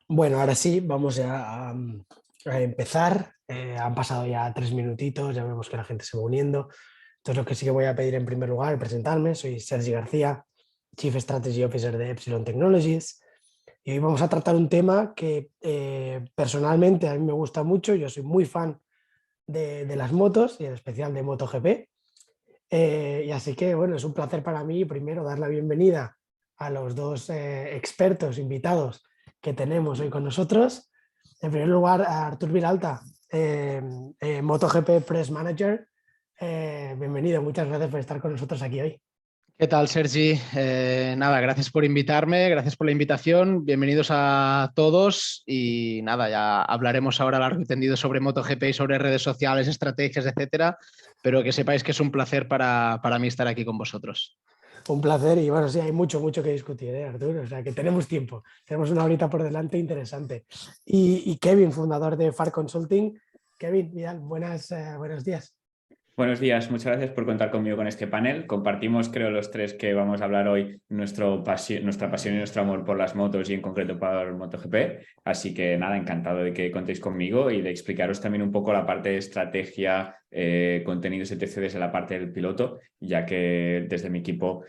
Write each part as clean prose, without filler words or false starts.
Bueno, ahora sí, vamos ya a empezar. Han pasado ya 3 minutitos, ya vemos que la gente se va uniendo. Entonces, lo que sí que voy a pedir en primer lugar, presentarme. Soy Sergi García, Chief Strategy Officer de Epsilon Technologies. Y hoy vamos a tratar un tema que personalmente a mí me gusta mucho. Yo soy muy fan de las motos y en especial de MotoGP. Y así que, bueno, es un placer para mí primero dar la bienvenida a los dos expertos invitados que tenemos hoy con nosotros. En primer lugar, a Artur Vilalta, MotoGP Press Manager. Bienvenido, muchas gracias por estar con nosotros aquí hoy. ¿Qué tal, Sergi? Nada, gracias por invitarme, gracias por la invitación, bienvenidos a todos y nada, ya hablaremos ahora largo y tendido sobre MotoGP y sobre redes sociales, estrategias, etcétera, pero que sepáis que es un placer para mí estar aquí con vosotros. Un placer y bueno, sí, hay mucho, mucho que discutir, Artur. O sea, que tenemos tiempo, tenemos una horita por delante interesante. Y Kevin, fundador de FAR Consulting. Kevin, Vidal, buenos días. Buenos días, muchas gracias por contar conmigo con este panel. Compartimos, creo, los tres que vamos a hablar hoy nuestra pasión y nuestro amor por las motos y en concreto por MotoGP. Así que nada, encantado de que contéis conmigo y de explicaros también un poco la parte de estrategia, contenidos, etc. desde la parte del piloto, ya que desde mi equipo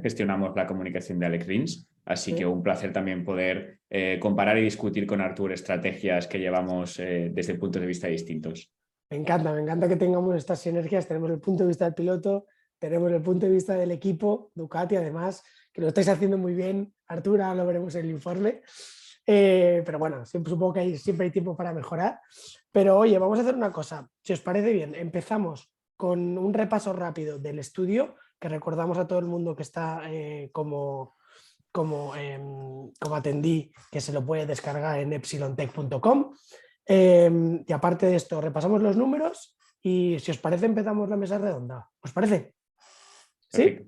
gestionamos la comunicación de Alex Rins. Así que un placer también poder comparar y discutir con Artur estrategias que llevamos desde puntos de vista distintos. Me encanta que tengamos estas sinergias. Tenemos el punto de vista del piloto, tenemos el punto de vista del equipo, Ducati, además, que lo estáis haciendo muy bien. Artur, ahora lo veremos en el informe. Pero bueno, supongo que siempre hay tiempo para mejorar. Pero oye, vamos a hacer una cosa. Si os parece bien, empezamos con un repaso rápido del estudio, que recordamos a todo el mundo que está como atendí, que se lo puede descargar en epsilontech.com. Y aparte de esto, repasamos los números y si os parece empezamos la mesa redonda. ¿Os parece? ¿Sí?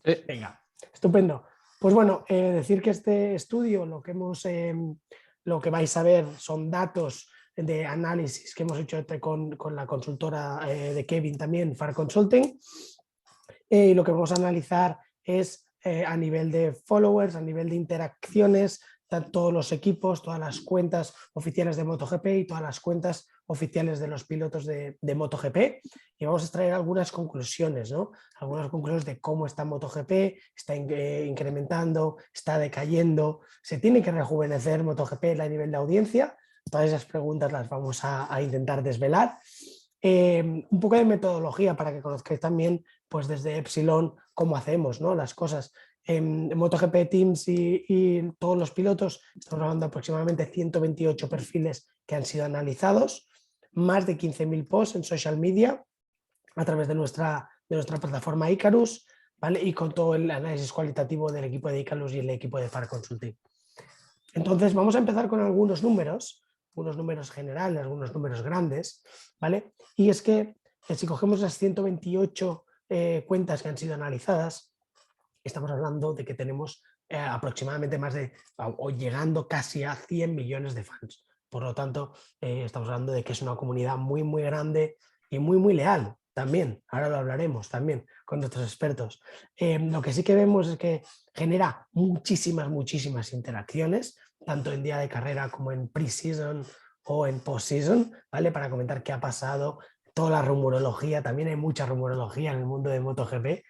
Sí. Venga, estupendo. Pues bueno, decir que este estudio lo que vais a ver son datos de análisis que hemos hecho con la consultora de Kevin también, FAR Consulting. Y lo que vamos a analizar es a nivel de followers, a nivel de interacciones, todos los equipos, todas las cuentas oficiales de MotoGP y todas las cuentas oficiales de los pilotos de MotoGP. Y vamos a extraer algunas conclusiones, ¿no? Algunas conclusiones de cómo está MotoGP, está incrementando, está decayendo, se tiene que rejuvenecer MotoGP a nivel de audiencia. Todas esas preguntas las vamos a intentar desvelar. Un poco de metodología para que conozcáis también pues desde Epsilon cómo hacemos, ¿no? Las cosas. En MotoGP Teams y todos los pilotos estamos hablando de aproximadamente 128 perfiles que han sido analizados, más de 15.000 posts en social media a través de nuestra plataforma Icarus, ¿vale? Y con todo el análisis cualitativo del equipo de Icarus y el equipo de FAR Consulting. Entonces vamos a empezar con algunos números generales, algunos números grandes, ¿vale? Y es que si cogemos las 128 cuentas que han sido analizadas, estamos hablando de que tenemos aproximadamente más de, o llegando casi a 100 millones de fans. Por lo tanto, estamos hablando de que es una comunidad muy, muy grande y muy, muy leal también. Ahora lo hablaremos también con nuestros expertos. Lo que sí que vemos es que genera muchísimas, muchísimas interacciones, tanto en día de carrera como en pre-season o en post-season, ¿vale? Para comentar qué ha pasado, toda la rumorología, también hay mucha rumorología en el mundo de MotoGP,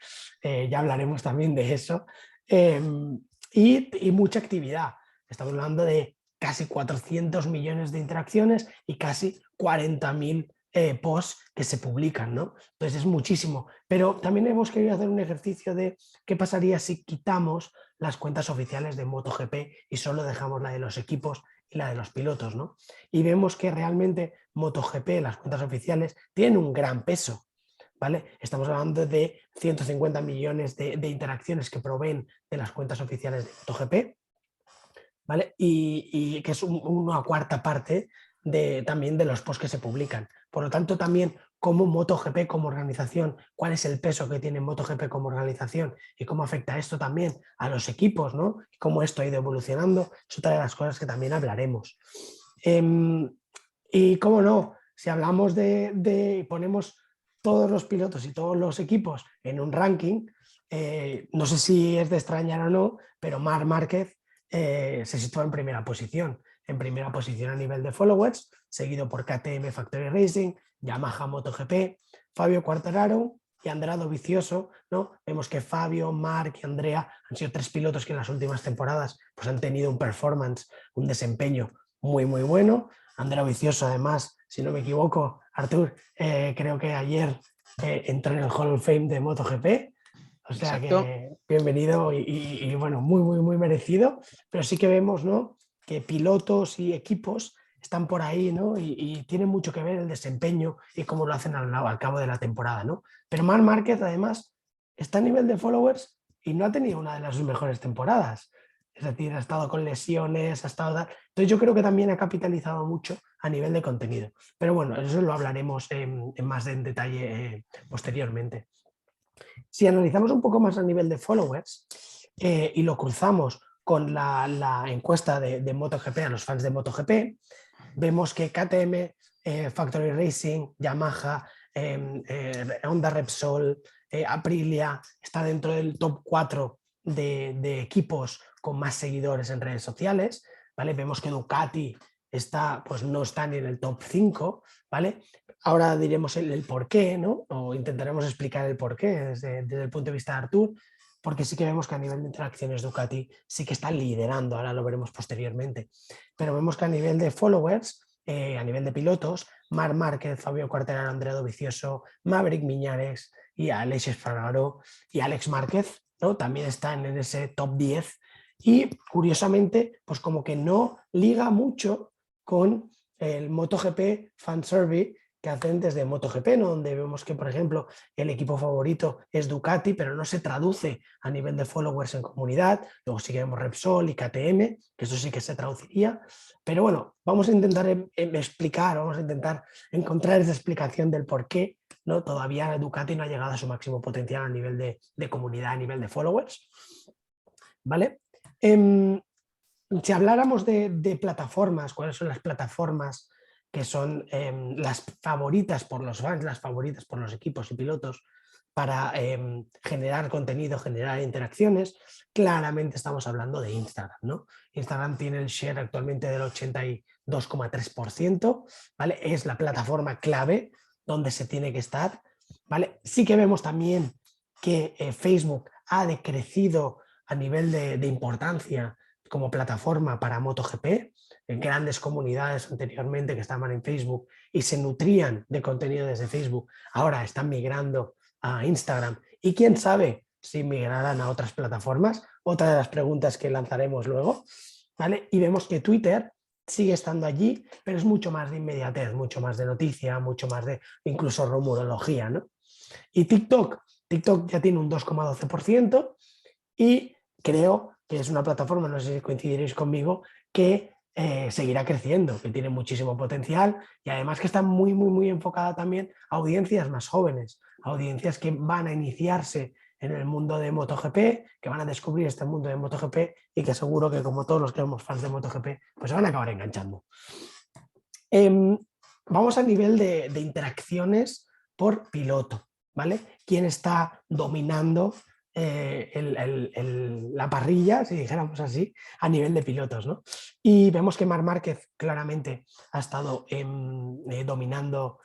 ya hablaremos también de eso, y mucha actividad. Estamos hablando de casi 400 millones de interacciones y casi 40.000 posts que se publican, ¿no? Entonces es muchísimo, pero también hemos querido hacer un ejercicio de qué pasaría si quitamos las cuentas oficiales de MotoGP y solo dejamos la de los equipos y la de los pilotos, ¿no? Y vemos que realmente MotoGP, las cuentas oficiales, tienen un gran peso, ¿vale? Estamos hablando de 150 millones de interacciones que proveen de las cuentas oficiales de MotoGP, ¿vale? Y que es una cuarta parte también de los posts que se publican. Por lo tanto, también como MotoGP como organización, cuál es el peso que tiene MotoGP como organización y cómo afecta esto también a los equipos, ¿no? Y cómo esto ha ido evolucionando, es otra de las cosas que también hablaremos. Y cómo no, si hablamos ponemos todos los pilotos y todos los equipos en un ranking, no sé si es de extrañar o no, pero Marc Márquez se sitúa en primera posición. En primera posición a nivel de followers, seguido por KTM Factory Racing, Yamaha MotoGP, Fabio Quartararo y Andrea Dovizioso, ¿no? Vemos que Fabio, Marc y Andrea han sido 3 pilotos que en las últimas temporadas pues, han tenido un performance, un desempeño muy bueno. Andrea Dovizioso, además, si no me equivoco, Artur, creo que ayer entró en el Hall of Fame de MotoGP. O sea Exacto. que bienvenido y bueno, muy merecido. Pero sí que vemos, ¿no?, que pilotos y equipos están por ahí, ¿no? Y tienen mucho que ver el desempeño y cómo lo hacen al cabo de la temporada, ¿no? Pero Marc Márquez, además, está a nivel de followers y no ha tenido una de sus mejores temporadas. Es decir, ha estado con lesiones, ha estado... Entonces yo creo que también ha capitalizado mucho a nivel de contenido. Pero bueno, eso lo hablaremos más en detalle posteriormente. Si analizamos un poco más a nivel de followers y lo cruzamos con la encuesta de MotoGP a los fans de MotoGP, vemos que KTM, Factory Racing, Yamaha, Honda Repsol, Aprilia está dentro del top 4 de equipos con más seguidores en redes sociales, ¿vale? Vemos que Ducati está, pues no está ni en el top 5, ¿vale? Ahora diremos el por qué, ¿no? O intentaremos explicar el por qué desde el punto de vista de Artur, porque sí que vemos que a nivel de interacciones Ducati sí que está liderando, ahora lo veremos posteriormente, pero vemos que a nivel de followers, a nivel de pilotos, Marc Márquez, Fabio Quartararo, Andrea Dovizioso, Maverick Viñales y Aleix Espargaró y Alex Márquez, ¿no?, también están en ese top 10 y curiosamente pues como que no liga mucho con el MotoGP Fan Survey que hacen desde MotoGP, ¿no?, donde vemos que, por ejemplo, el equipo favorito es Ducati, pero no se traduce a nivel de followers en comunidad. Luego sí que vemos Repsol y KTM, que eso sí que se traduciría. Pero bueno, vamos a intentar explicar, vamos a intentar encontrar esa explicación del por qué, ¿no?, todavía Ducati no ha llegado a su máximo potencial a nivel de comunidad, a nivel de followers. ¿Vale? Si habláramos de plataformas, ¿cuáles son las plataformas que son las favoritas por los fans, las favoritas por los equipos y pilotos para generar contenido, generar interacciones? Claramente estamos hablando de Instagram, ¿no? Instagram tiene el share actualmente del 82,3%, ¿vale? Es la plataforma clave donde se tiene que estar, ¿vale? Sí que vemos también que Facebook ha decrecido a nivel de importancia como plataforma para MotoGP, en grandes comunidades anteriormente que estaban en Facebook y se nutrían de contenido desde Facebook, ahora están migrando a Instagram y quién sabe si migrarán a otras plataformas, otra de las preguntas que lanzaremos luego, ¿vale? Y vemos que Twitter sigue estando allí, pero es mucho más de inmediatez, mucho más de noticia, mucho más de incluso rumorología, ¿no? Y TikTok ya tiene un 2,12% y creo que es una plataforma, no sé si coincidiréis conmigo, que seguirá creciendo, que tiene muchísimo potencial y además que está muy enfocada también a audiencias más jóvenes, a audiencias que van a iniciarse en el mundo de MotoGP, que van a descubrir este mundo de MotoGP y que seguro que como todos los que somos fans de MotoGP, pues se van a acabar enganchando. Vamos a nivel de interacciones por piloto, ¿vale? ¿Quién está dominando la parrilla, si dijéramos así, a nivel de pilotos, ¿no? Y vemos que Marc Márquez claramente ha estado dominando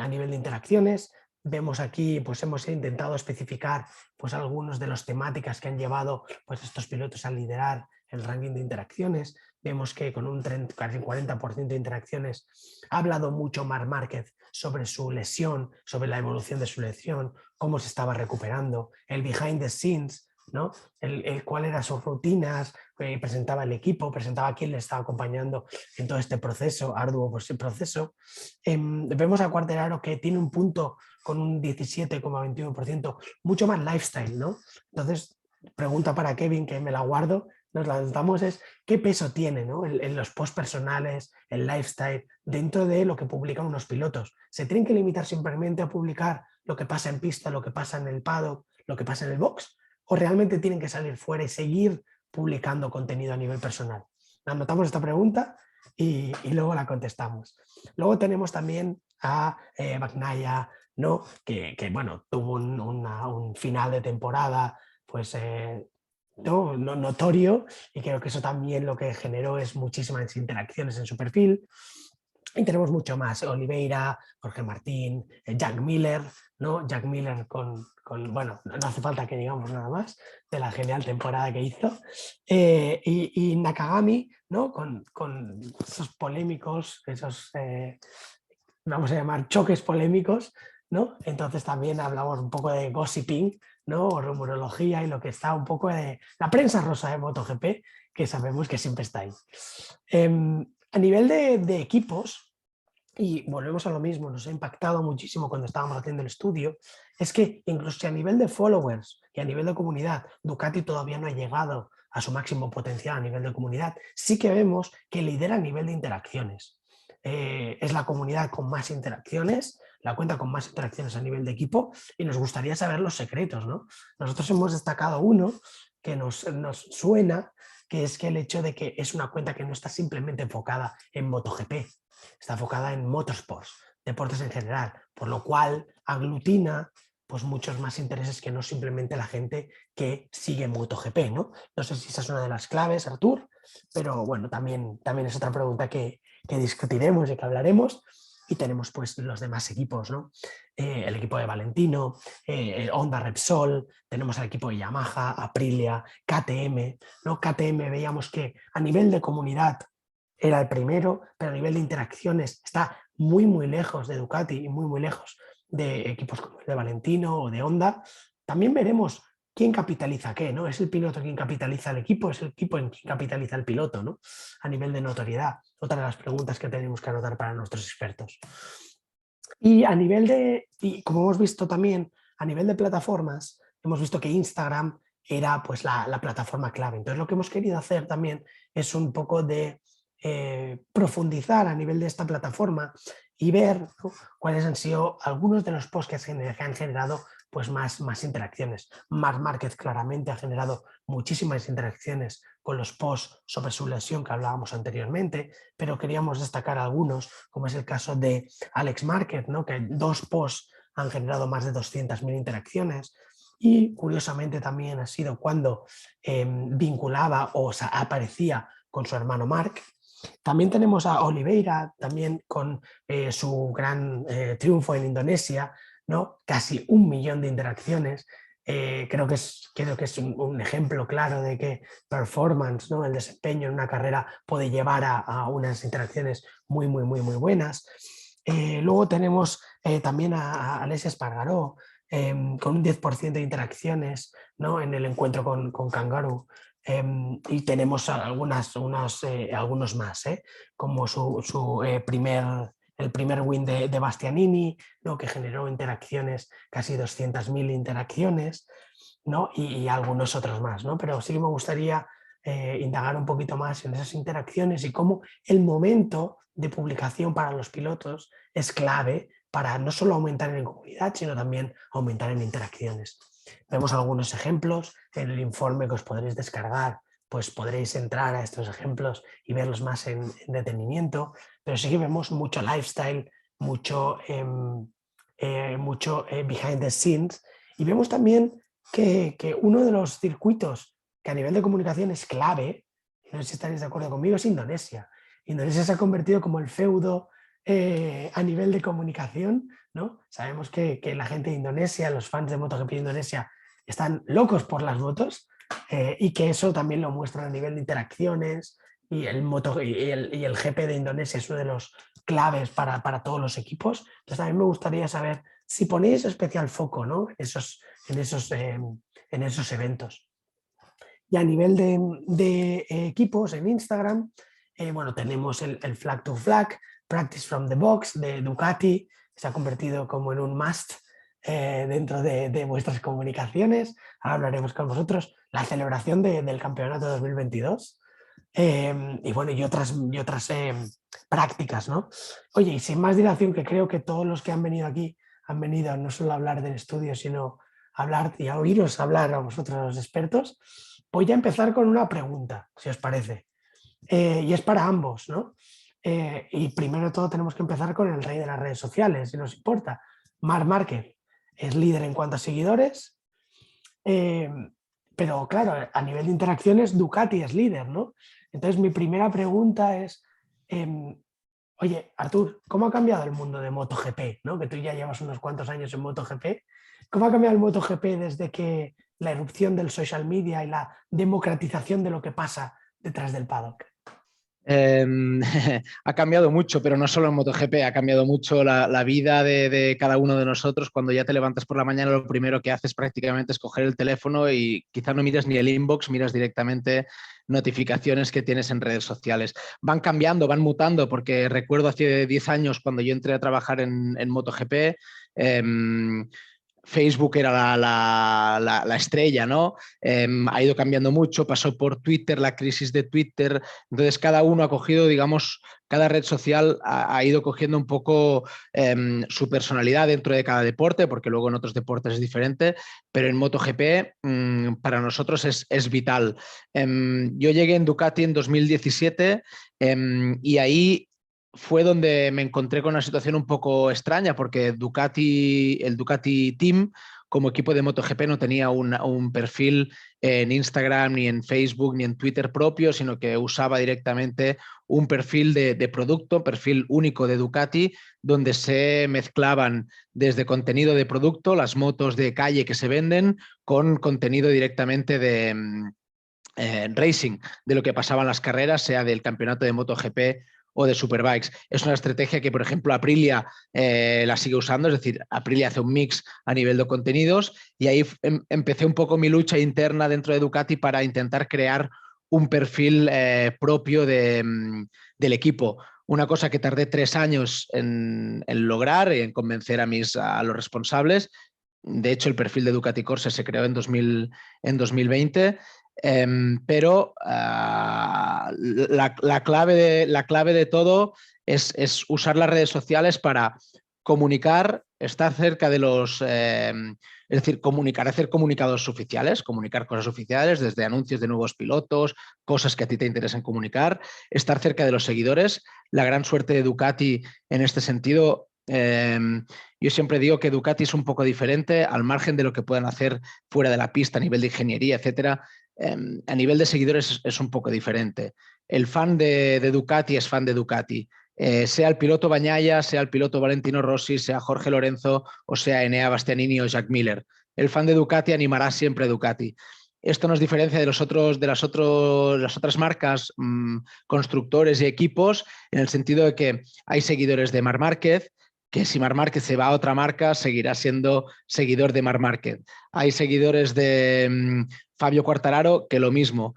a nivel de interacciones. Vemos aquí, pues hemos intentado especificar pues algunos de las temáticas que han llevado pues estos pilotos a liderar el ranking de interacciones. Vemos que con un casi 40% de interacciones ha hablado mucho Marc Márquez sobre su lesión, sobre la evolución de su lesión, cómo se estaba recuperando, el behind the scenes, ¿no? Cuál eran sus rutinas, presentaba el equipo, presentaba a quién le estaba acompañando en todo este proceso, arduo proceso. Vemos a Quartararo que tiene un punto con un 17,21%, mucho más lifestyle, ¿no? Entonces, pregunta para Kevin, que me la guardo, nos la lanzamos, es qué peso tiene, ¿no?, en los posts personales, el lifestyle, dentro de lo que publican unos pilotos. ¿Se tienen que limitar simplemente a publicar lo que pasa en pista, lo que pasa en el paddock, lo que pasa en el box? ¿O realmente tienen que salir fuera y seguir publicando contenido a nivel personal? Anotamos esta pregunta y luego la contestamos. Luego tenemos también a Bagnaia, ¿no?, que bueno, tuvo un final de temporada pues notorio, y creo que eso también lo que generó es muchísimas interacciones en su perfil. Y tenemos mucho más: Oliveira, Jorge Martín, Jack Miller, ¿no? Jack Miller bueno, no hace falta que digamos nada más de la genial temporada que hizo. Y Nakagami, ¿no? Con esos polémicos, vamos a llamar choques polémicos, ¿no? Entonces también hablamos un poco de gossiping, ¿no? O rumorología, y lo que está un poco de la prensa rosa de MotoGP, que sabemos que siempre está ahí. A nivel de equipos, y volvemos a lo mismo, nos ha impactado muchísimo cuando estábamos haciendo el estudio, es que incluso si a nivel de followers y a nivel de comunidad Ducati todavía no ha llegado a su máximo potencial a nivel de comunidad, sí que vemos que lidera a nivel de interacciones. Es la comunidad con más interacciones, la cuenta con más interacciones a nivel de equipo, y nos gustaría saber los secretos, ¿no? Nosotros hemos destacado uno que nos suena, que es que el hecho de que es una cuenta que no está simplemente enfocada en MotoGP, está enfocada en motorsports, deportes en general, por lo cual aglutina pues muchos más intereses que no simplemente la gente que sigue MotoGP, ¿no? No sé si esa es una de las claves, Artur, pero bueno, también es otra pregunta que discutiremos y que hablaremos. Y tenemos pues los demás equipos, ¿no? El equipo de Valentino, Honda Repsol, tenemos al equipo de Yamaha, Aprilia, KTM, ¿no? KTM veíamos que a nivel de comunidad era el primero, pero a nivel de interacciones está muy, muy lejos de Ducati y muy, muy lejos de equipos como el de Valentino o de Honda. También veremos quién capitaliza qué, ¿no? Es el piloto quien capitaliza el equipo, es el equipo en quien capitaliza el piloto, ¿no? A nivel de notoriedad. Otra de las preguntas que tenemos que anotar para nuestros expertos. Y a nivel y como hemos visto también, a nivel de plataformas, hemos visto que Instagram era pues la plataforma clave. Entonces lo que hemos querido hacer también es un poco de profundizar a nivel de esta plataforma y ver, ¿no?, cuáles han sido algunos de los posts que han generado pues más interacciones. Marc Márquez claramente ha generado muchísimas interacciones con los posts sobre su lesión que hablábamos anteriormente, pero queríamos destacar algunos, como es el caso de Alex Márquez, ¿no?, que 2 posts han generado más de 200.000 interacciones. Y curiosamente también ha sido cuando vinculaba o aparecía con su hermano Marc. También tenemos a Oliveira, también con su gran triunfo en Indonesia, ¿no? Casi 1 millón de interacciones. Creo que es un ejemplo claro de que performance, ¿no?, el desempeño en una carrera puede llevar a unas interacciones muy buenas. Luego tenemos también a Aleix Espargaró, con un 10% de interacciones, ¿no?, en el encuentro con Kangaroo. Y tenemos algunos más, como el primer win de Bastianini, ¿no?, que generó interacciones, casi 200.000 interacciones, ¿no?, y algunos otros más, ¿no? Pero sí que me gustaría indagar un poquito más en esas interacciones y cómo el momento de publicación para los pilotos es clave para no solo aumentar en comunidad, sino también aumentar en interacciones. Vemos algunos ejemplos en el informe que os podréis descargar, pues podréis entrar a estos ejemplos y verlos más en detenimiento, pero sí que vemos mucho lifestyle, mucho behind the scenes, y vemos también que uno de los circuitos que a nivel de comunicación es clave, no sé si estaréis de acuerdo conmigo, es Indonesia. Indonesia se ha convertido como el feudo a nivel de comunicación, ¿no? Sabemos que la gente de Indonesia, los fans de MotoGP de Indonesia, están locos por las motos, y que eso también lo muestran a nivel de interacciones, y el GP de Indonesia es uno de los claves para todos los equipos. Entonces también me gustaría saber si ponéis especial foco, ¿no?, en esos eventos. Y a nivel de equipos en Instagram, bueno, tenemos el Flag to Flag, Practice from the Box de Ducati, que se ha convertido como en un must dentro de vuestras comunicaciones. Ahora hablaremos con vosotros. La celebración del campeonato 2022. Y bueno, y otras prácticas, ¿no? Oye, y sin más dilación, que creo que todos los que han venido aquí han venido no solo a hablar del estudio, sino a hablar y a oíros hablar a vosotros, los expertos, voy a empezar con una pregunta, si os parece. Y es para ambos, ¿no? Y primero de todo tenemos que empezar con el rey de las redes sociales, si nos importa. Marc Márquez es líder en cuanto a seguidores. pero claro, a nivel de interacciones Ducati es líder, ¿no? Entonces mi primera pregunta es, oye, Artur, ¿cómo ha cambiado el mundo de MotoGP? ¿No? Que tú ya llevas unos cuantos años en MotoGP. ¿Cómo ha cambiado el MotoGP desde que la irrupción del social media y la democratización de lo que pasa detrás del paddock? Ha cambiado mucho, pero no solo en MotoGP, ha cambiado mucho la vida de cada uno de nosotros. Cuando ya te levantas por la mañana, lo primero que haces prácticamente es coger el teléfono y quizás no miras ni el inbox, miras directamente notificaciones que tienes en redes sociales. Van cambiando, van mutando, porque recuerdo hace 10 años cuando yo entré a trabajar en MotoGP, Facebook era la estrella, ¿no? Ha ido cambiando mucho, pasó por Twitter, la crisis de Twitter, entonces cada uno ha cogido, digamos, cada red social ha ido cogiendo un poco su personalidad dentro de cada deporte, porque luego en otros deportes es diferente, pero en MotoGP para nosotros es vital. Yo llegué en Ducati en 2017 y ahí fue donde me encontré con una situación un poco extraña porque el Ducati Team como equipo de MotoGP no tenía un perfil en Instagram, ni en Facebook, ni en Twitter propio, sino que usaba directamente un perfil de producto, perfil único de Ducati, donde se mezclaban desde contenido de producto, las motos de calle que se venden, con contenido directamente de racing, de lo que pasaba en las carreras, sea del campeonato de MotoGP o de Superbikes. Es una estrategia que, por ejemplo, Aprilia la sigue usando, es decir, Aprilia hace un mix a nivel de contenidos y ahí empecé un poco mi lucha interna dentro de Ducati para intentar crear un perfil propio del equipo. Una cosa que tardé 3 años en lograr y en convencer a los responsables. De hecho, el perfil de Ducati Corse se creó en 2020. Pero la clave de todo es usar las redes sociales para comunicar, estar cerca de los... es decir, hacer comunicados oficiales, comunicar cosas oficiales, desde anuncios de nuevos pilotos, cosas que a ti te interesan comunicar, estar cerca de los seguidores. La gran suerte de Ducati en este sentido, yo siempre digo que Ducati es un poco diferente, al margen de lo que puedan hacer fuera de la pista a nivel de ingeniería, etcétera. A nivel de seguidores es un poco diferente. El fan de Ducati es fan de Ducati. Sea el piloto Bagnaia, sea el piloto Valentino Rossi, sea Jorge Lorenzo o sea Enea Bastianini o Jack Miller. El fan de Ducati animará siempre a Ducati. Esto nos diferencia de las otras marcas, constructores y equipos, en el sentido de que hay seguidores de Marc Márquez, que si Marc Márquez se va a otra marca, seguirá siendo seguidor de Marc Márquez. Hay seguidores de Fabio Quartararo, que lo mismo.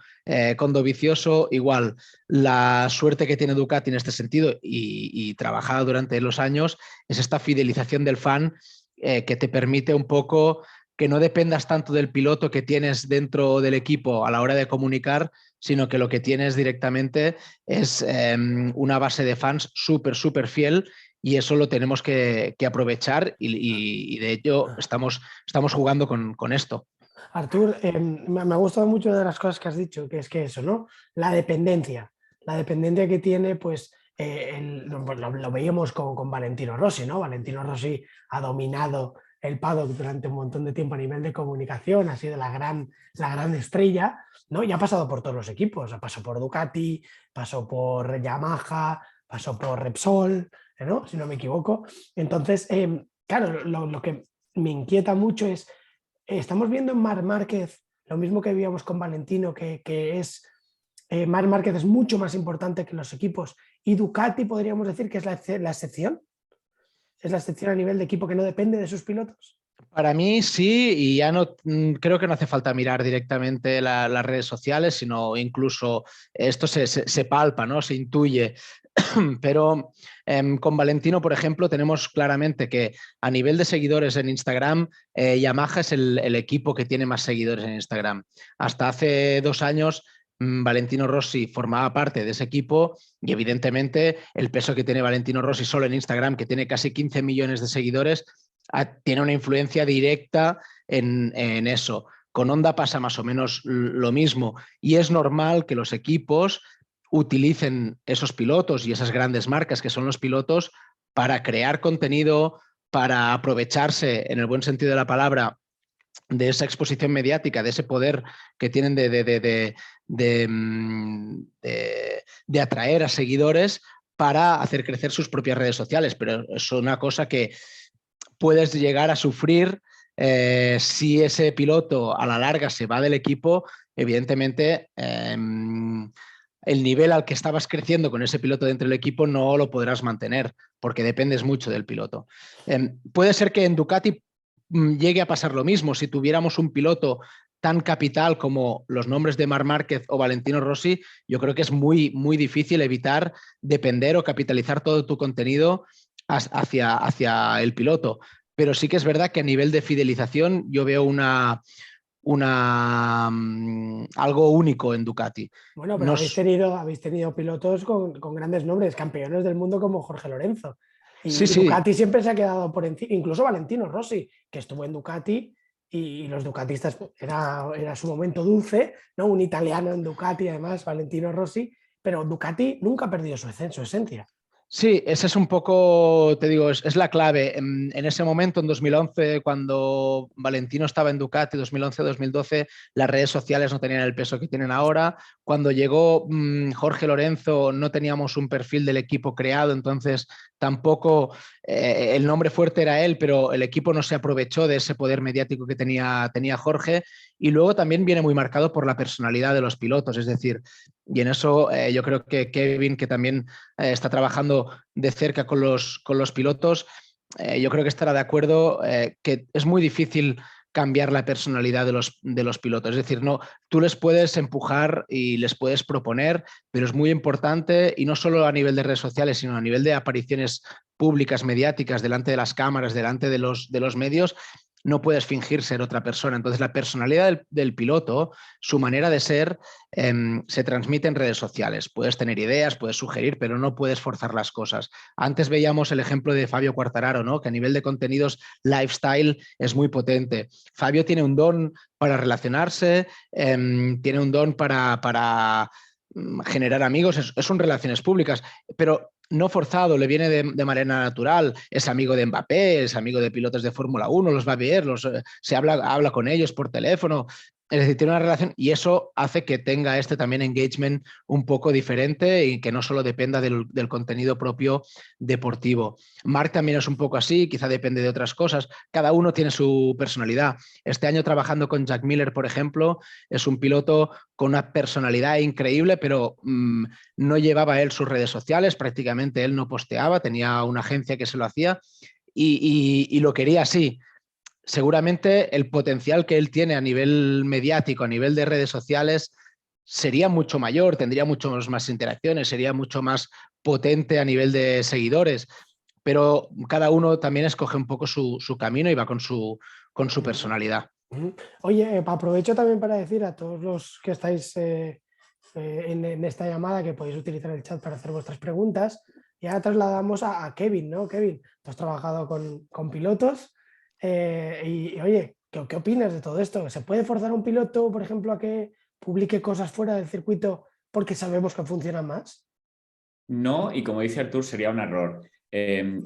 Con Dovizioso, igual. La suerte que tiene Ducati en este sentido y trabajada durante los años es esta fidelización del fan que te permite un poco que no dependas tanto del piloto que tienes dentro del equipo a la hora de comunicar, sino que lo que tienes directamente es una base de fans súper fiel y eso lo tenemos que aprovechar y de ello estamos jugando con esto. Artur, me ha gustado mucho una de las cosas que has dicho, que es que eso, ¿no? La dependencia que tiene, pues, lo veíamos con Valentino Rossi, ¿no? Valentino Rossi ha dominado el paddock durante un montón de tiempo a nivel de comunicación, ha sido la gran estrella, ¿no? Y ha pasado por todos los equipos, ha pasado por Ducati, pasó por Yamaha, pasó por Repsol, ¿no? Si no me equivoco. Entonces, claro, lo que me inquieta mucho es, estamos viendo en Marc Márquez lo mismo que veíamos con Valentino, que es Marc Márquez es mucho más importante que los equipos y Ducati podríamos decir que es la excepción. Es la excepción a nivel de equipo que no depende de sus pilotos. Para mí sí, y ya no creo que no hace falta mirar directamente las redes sociales, sino incluso esto se palpa, ¿no? Se intuye. Pero con Valentino, por ejemplo, tenemos claramente que a nivel de seguidores en Instagram, Yamaha es el equipo que tiene más seguidores en Instagram. Hasta hace 2 años, Valentino Rossi formaba parte de ese equipo y evidentemente el peso que tiene Valentino Rossi solo en Instagram, que tiene casi 15 millones de seguidores, tiene una influencia directa en eso. Con Honda pasa más o menos lo mismo y es normal que los equipos utilicen esos pilotos y esas grandes marcas que son los pilotos para crear contenido, para aprovecharse, en el buen sentido de la palabra, de esa exposición mediática, de ese poder que tienen de atraer a seguidores para hacer crecer sus propias redes sociales. Pero es una cosa que puedes llegar a sufrir si ese piloto a la larga se va del equipo. Evidentemente, el nivel al que estabas creciendo con ese piloto dentro del equipo no lo podrás mantener, porque dependes mucho del piloto. Puede ser que en Ducati llegue a pasar lo mismo. Si tuviéramos un piloto tan capital como los nombres de Marc Márquez o Valentino Rossi, yo creo que es muy, muy difícil evitar depender o capitalizar todo tu contenido hacia el piloto. Pero sí que es verdad que a nivel de fidelización yo veo algo único en Ducati. Bueno, pero habéis tenido pilotos con grandes nombres, campeones del mundo como Jorge Lorenzo. Sí, Y sí. Ducati siempre se ha quedado por encima, incluso Valentino Rossi, que estuvo en Ducati y los ducatistas era su momento dulce, ¿no? Un italiano en Ducati, además, Valentino Rossi, pero Ducati nunca ha perdido su esencia. Sí, ese es un poco, te digo, es la clave. En ese momento, en 2011, cuando Valentino estaba en Ducati, 2011-2012, las redes sociales no tenían el peso que tienen ahora. Cuando llegó Jorge Lorenzo, no teníamos un perfil del equipo creado, entonces tampoco el nombre fuerte era él, pero el equipo no se aprovechó de ese poder mediático que tenía Jorge. Y luego también viene muy marcado por la personalidad de los pilotos, es decir, y en eso yo creo que Kevin, que también está trabajando de cerca con los pilotos, yo creo que estará de acuerdo que es muy difícil cambiar la personalidad de los pilotos. Es decir, no, tú les puedes empujar y les puedes proponer, pero es muy importante, y no solo a nivel de redes sociales, sino a nivel de apariciones públicas, mediáticas, delante de las cámaras, delante de los medios, no puedes fingir ser otra persona. Entonces, la personalidad del piloto, su manera de ser, se transmite en redes sociales. Puedes tener ideas, puedes sugerir, pero no puedes forzar las cosas. Antes veíamos el ejemplo de Fabio Quartararo, ¿no? Que a nivel de contenidos lifestyle es muy potente. Fabio tiene un don para relacionarse, tiene un don para generar amigos, son relaciones públicas, pero no forzado, le viene de manera natural, es amigo de Mbappé, es amigo de pilotos de Fórmula 1, los va a ver, se habla con ellos por teléfono, es decir, tiene una relación y eso hace que tenga también engagement un poco diferente y que no solo dependa del contenido propio deportivo. Marc también es un poco así, quizá depende de otras cosas, cada uno tiene su personalidad. Este año trabajando con Jack Miller, por ejemplo, es un piloto con una personalidad increíble, pero no llevaba él sus redes sociales, prácticamente él no posteaba, tenía una agencia que se lo hacía y lo quería así. Seguramente el potencial que él tiene a nivel mediático, a nivel de redes sociales, sería mucho mayor, tendría mucho más interacciones, sería mucho más potente a nivel de seguidores, pero cada uno también escoge un poco su camino y va con su personalidad. Oye, aprovecho también para decir a todos los que estáis en esta llamada que podéis utilizar el chat para hacer vuestras preguntas. Y ahora trasladamos a Kevin, ¿no? Kevin, tú has trabajado con pilotos y, oye, ¿qué opinas de todo esto? ¿Se puede forzar a un piloto, por ejemplo, a que publique cosas fuera del circuito porque sabemos que funcionan más? No, y como dice Artur, sería un error.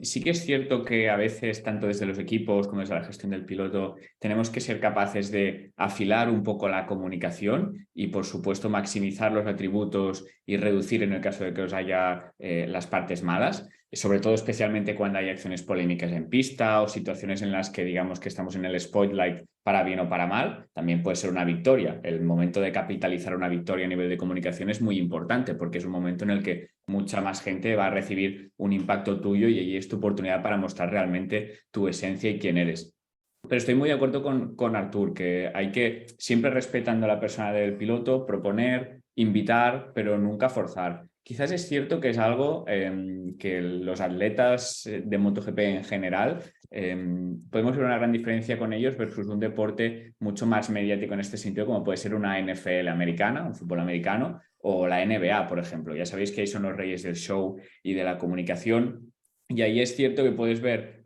Sí que es cierto que a veces, tanto desde los equipos como desde la gestión del piloto, tenemos que ser capaces de afilar un poco la comunicación y, por supuesto, maximizar los atributos y reducir, en el caso de que os haya las partes malas, sobre todo especialmente cuando hay acciones polémicas en pista o situaciones en las que digamos que estamos en el spotlight para bien o para mal, también puede ser una victoria. El momento de capitalizar una victoria a nivel de comunicación es muy importante porque es un momento en el que mucha más gente va a recibir un impacto tuyo y ahí es tu oportunidad para mostrar realmente tu esencia y quién eres. Pero estoy muy de acuerdo con Artur, que hay que, siempre respetando a la persona del piloto, proponer, invitar, pero nunca forzar. Quizás es cierto que es algo que los atletas de MotoGP en general podemos ver una gran diferencia con ellos versus un deporte mucho más mediático en este sentido, como puede ser una NFL americana, un fútbol americano, o la NBA, por ejemplo. Ya sabéis que ahí son los reyes del show y de la comunicación. Y ahí es cierto que puedes ver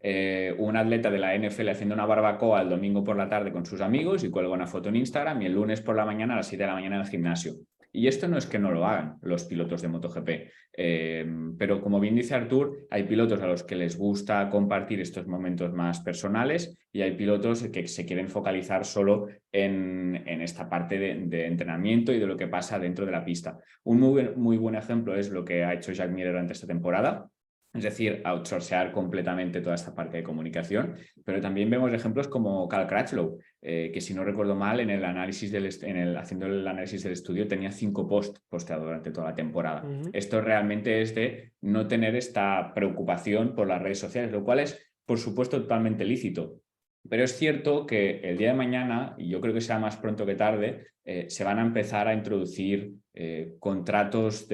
un atleta de la NFL haciendo una barbacoa el domingo por la tarde con sus amigos y cuelga una foto en Instagram y el lunes por la mañana a las 7 de la mañana en el gimnasio. Y esto no es que no lo hagan los pilotos de MotoGP, pero como bien dice Artur, hay pilotos a los que les gusta compartir estos momentos más personales y hay pilotos que se quieren focalizar solo en esta parte de entrenamiento y de lo que pasa dentro de la pista. Un muy buen ejemplo es lo que ha hecho Jack Miller durante esta temporada. Es decir, outsourcear completamente toda esta parte de comunicación, pero también vemos ejemplos como Cal Crutchlow, que si no recuerdo mal, haciendo el análisis del estudio tenía 5 posts posteados durante toda la temporada. Esto realmente es de no tener esta preocupación por las redes sociales, lo cual es, por supuesto, totalmente lícito. Pero es cierto que el día de mañana, y yo creo que sea más pronto que tarde, se van a empezar a introducir contratos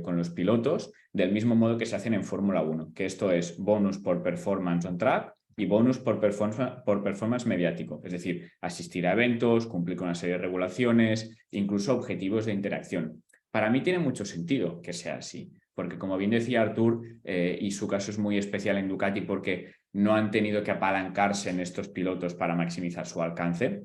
con los pilotos del mismo modo que se hacen en Fórmula 1, que esto es bonus por performance on track y bonus por performance mediático, es decir, asistir a eventos, cumplir con una serie de regulaciones, incluso objetivos de interacción. Para mí tiene mucho sentido que sea así, porque como bien decía Artur, y su caso es muy especial en Ducati porque no han tenido que apalancarse en estos pilotos para maximizar su alcance,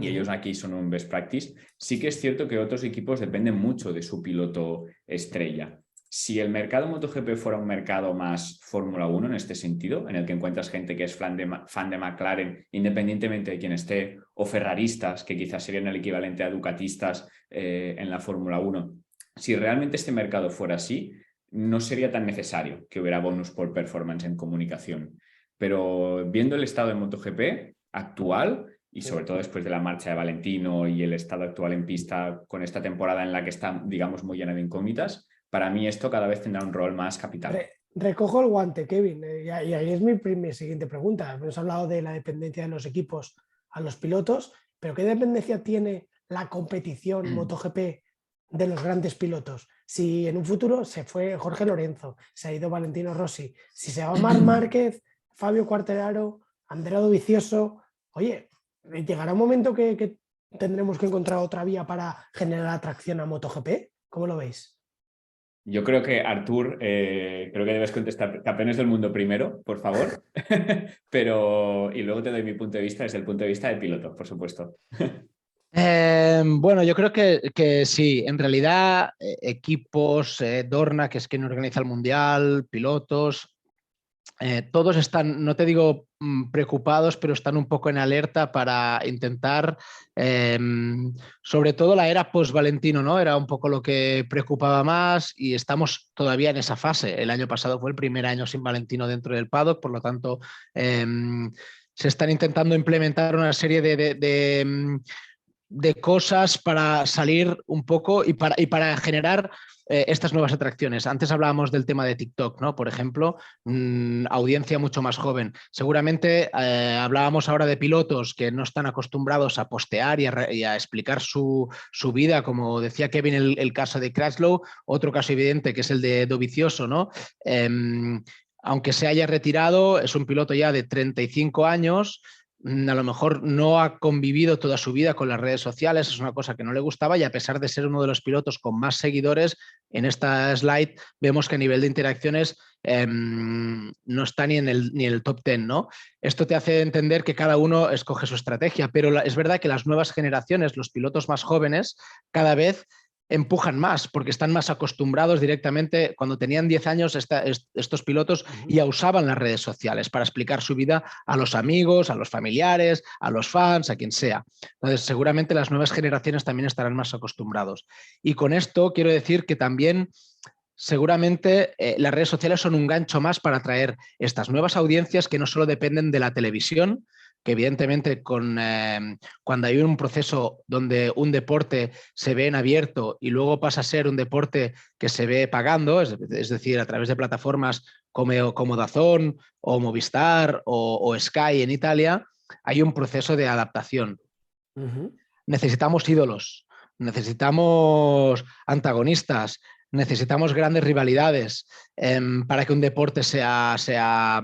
y ellos aquí son un best practice. Sí que es cierto que otros equipos dependen mucho de su piloto estrella. Si el mercado MotoGP fuera un mercado más Fórmula 1 en este sentido, en el que encuentras gente que es fan de McLaren, independientemente de quién esté, o ferraristas, que quizás serían el equivalente a ducatistas en la Fórmula 1, si realmente este mercado fuera así, no sería tan necesario que hubiera bonus por performance en comunicación. Pero viendo el estado de MotoGP actual, y sobre todo después de la marcha de Valentino y el estado actual en pista con esta temporada en la que está, digamos, muy llena de incógnitas, para mí esto cada vez tendrá un rol más capital. Recojo el guante, Kevin, y ahí es mi siguiente pregunta. Hemos hablado de la dependencia de los equipos a los pilotos, pero ¿qué dependencia tiene la competición MotoGP de los grandes pilotos? Si en un futuro se fue Jorge Lorenzo, se ha ido Valentino Rossi, si se va Marc Márquez, Fabio Quartararo, Andrea Dovizioso, oye, llegará un momento que tendremos que encontrar otra vía para generar atracción a MotoGP. ¿Cómo lo veis? Yo creo que, Artur, creo que debes contestar campeones del mundo primero, por favor. Y luego te doy mi punto de vista desde el punto de vista del piloto, por supuesto. Bueno, yo creo que sí. En realidad, equipos, Dorna, que es quien organiza el Mundial, pilotos, todos están, no te digo preocupados, pero están un poco en alerta para intentar, sobre todo la era post-Valentino, ¿no? Era un poco lo que preocupaba más y estamos todavía en esa fase. El año pasado fue el primer año sin Valentino dentro del paddock, por lo tanto, se están intentando implementar una serie de cosas para salir un poco y para generar estas nuevas atracciones. Antes hablábamos del tema de TikTok, ¿no? Por ejemplo, audiencia mucho más joven. Seguramente hablábamos ahora de pilotos que no están acostumbrados a postear y a explicar su vida, como decía Kevin, el caso de Crutchlow, otro caso evidente que es el de Dovizioso, ¿no? Aunque se haya retirado, es un piloto ya de 35 años, a lo mejor no ha convivido toda su vida con las redes sociales, es una cosa que no le gustaba y a pesar de ser uno de los pilotos con más seguidores, en esta slide vemos que a nivel de interacciones no está ni en el top 10, ¿no? Esto te hace entender que cada uno escoge su estrategia, pero es verdad que las nuevas generaciones, los pilotos más jóvenes, cada vez empujan más porque están más acostumbrados directamente. Cuando tenían 10 años estos pilotos ya usaban las redes sociales para explicar su vida a los amigos, a los familiares, a los fans, a quien sea. Entonces seguramente las nuevas generaciones también estarán más acostumbrados. Y con esto quiero decir que también seguramente las redes sociales son un gancho más para atraer estas nuevas audiencias que no solo dependen de la televisión, que evidentemente cuando hay un proceso donde un deporte se ve en abierto y luego pasa a ser un deporte que se ve pagando, es decir, a través de plataformas como DAZN o Movistar o Sky en Italia, hay un proceso de adaptación. Necesitamos ídolos, necesitamos antagonistas, necesitamos grandes rivalidades para que un deporte sea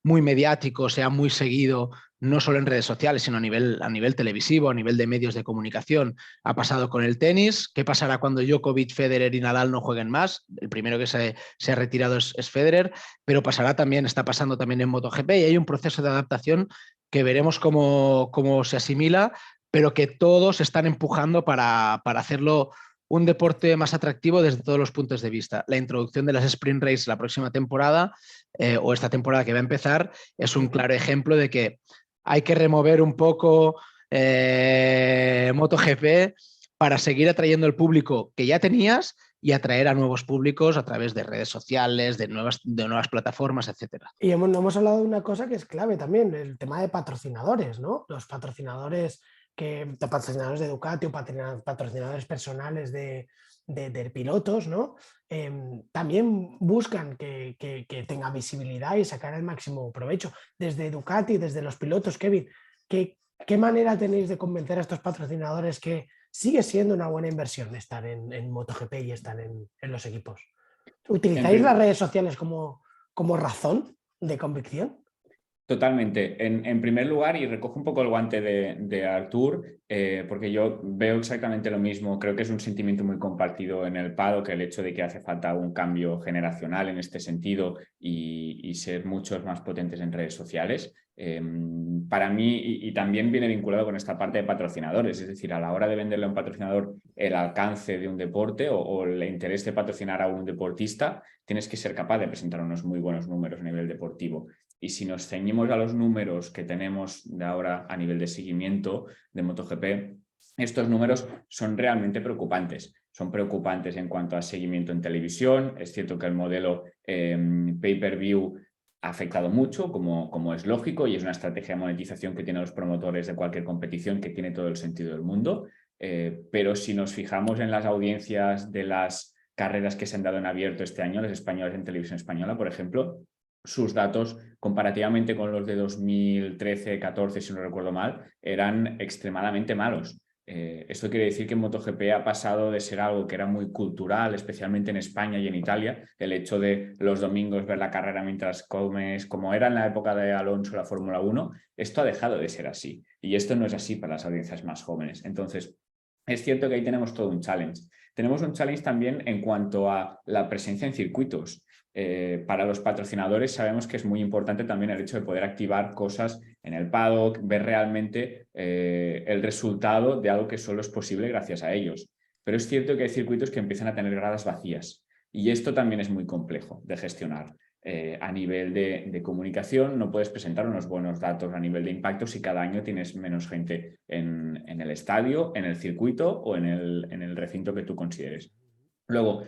muy mediático, sea muy seguido, no solo en redes sociales, sino a nivel televisivo, a nivel de medios de comunicación. Ha pasado con el tenis. ¿Qué pasará cuando Djokovic, Federer y Nadal no jueguen más? El primero que se ha retirado es Federer, pero está pasando también en MotoGP y hay un proceso de adaptación que veremos cómo se asimila, pero que todos están empujando para hacerlo un deporte más atractivo desde todos los puntos de vista. La introducción de las sprint race la próxima temporada o esta temporada que va a empezar es un claro ejemplo de que hay que remover un poco MotoGP para seguir atrayendo el público que ya tenías y atraer a nuevos públicos a través de redes sociales, de nuevas plataformas, etc. Y no hemos hablado de una cosa que es clave también, el tema de patrocinadores, ¿no? Los patrocinadores patrocinadores de Ducati o patrocinadores personales de pilotos, ¿no? También buscan que tenga visibilidad y sacar el máximo provecho. Desde Ducati, desde los pilotos, Kevin, ¿qué manera tenéis de convencer a estos patrocinadores que sigue siendo una buena inversión estar en MotoGP y estar en los equipos? ¿Utilizáis las redes sociales como razón de convicción? Totalmente. En primer lugar, y recojo un poco el guante de Artur, porque yo veo exactamente lo mismo. Creo que es un sentimiento muy compartido en el paddock, el hecho de que hace falta un cambio generacional en este sentido y ser muchos más potentes en redes sociales. Para mí, y también viene vinculado con esta parte de patrocinadores, es decir, a la hora de venderle a un patrocinador el alcance de un deporte o el interés de patrocinar a un deportista, tienes que ser capaz de presentar unos muy buenos números a nivel deportivo. Y si nos ceñimos a los números que tenemos de ahora a nivel de seguimiento de MotoGP, estos números son realmente preocupantes. Son preocupantes en cuanto a seguimiento en televisión. Es cierto que el modelo pay-per-view ha afectado mucho, como es lógico, y es una estrategia de monetización que tienen los promotores de cualquier competición que tiene todo el sentido del mundo. Pero si nos fijamos en las audiencias de las carreras que se han dado en abierto este año, los españoles en televisión española, por ejemplo, sus datos, comparativamente con los de 2013-14, si no recuerdo mal, eran extremadamente malos. Esto quiere decir que MotoGP ha pasado de ser algo que era muy cultural, especialmente en España y en Italia, el hecho de los domingos ver la carrera mientras comes, como era en la época de Alonso la Fórmula 1, esto ha dejado de ser así. Y esto no es así para las audiencias más jóvenes. Entonces, es cierto que ahí tenemos todo un challenge. Tenemos un challenge también en cuanto a la presencia en circuitos. Para los patrocinadores sabemos que es muy importante también el hecho de poder activar cosas en el paddock, ver realmente el resultado de algo que solo es posible gracias a ellos. Pero es cierto que hay circuitos que empiezan a tener gradas vacías y esto también es muy complejo de gestionar. A nivel de comunicación no puedes presentar unos buenos datos a nivel de impacto si cada año tienes menos gente en el estadio, en el circuito o en el recinto que tú consideres. Luego,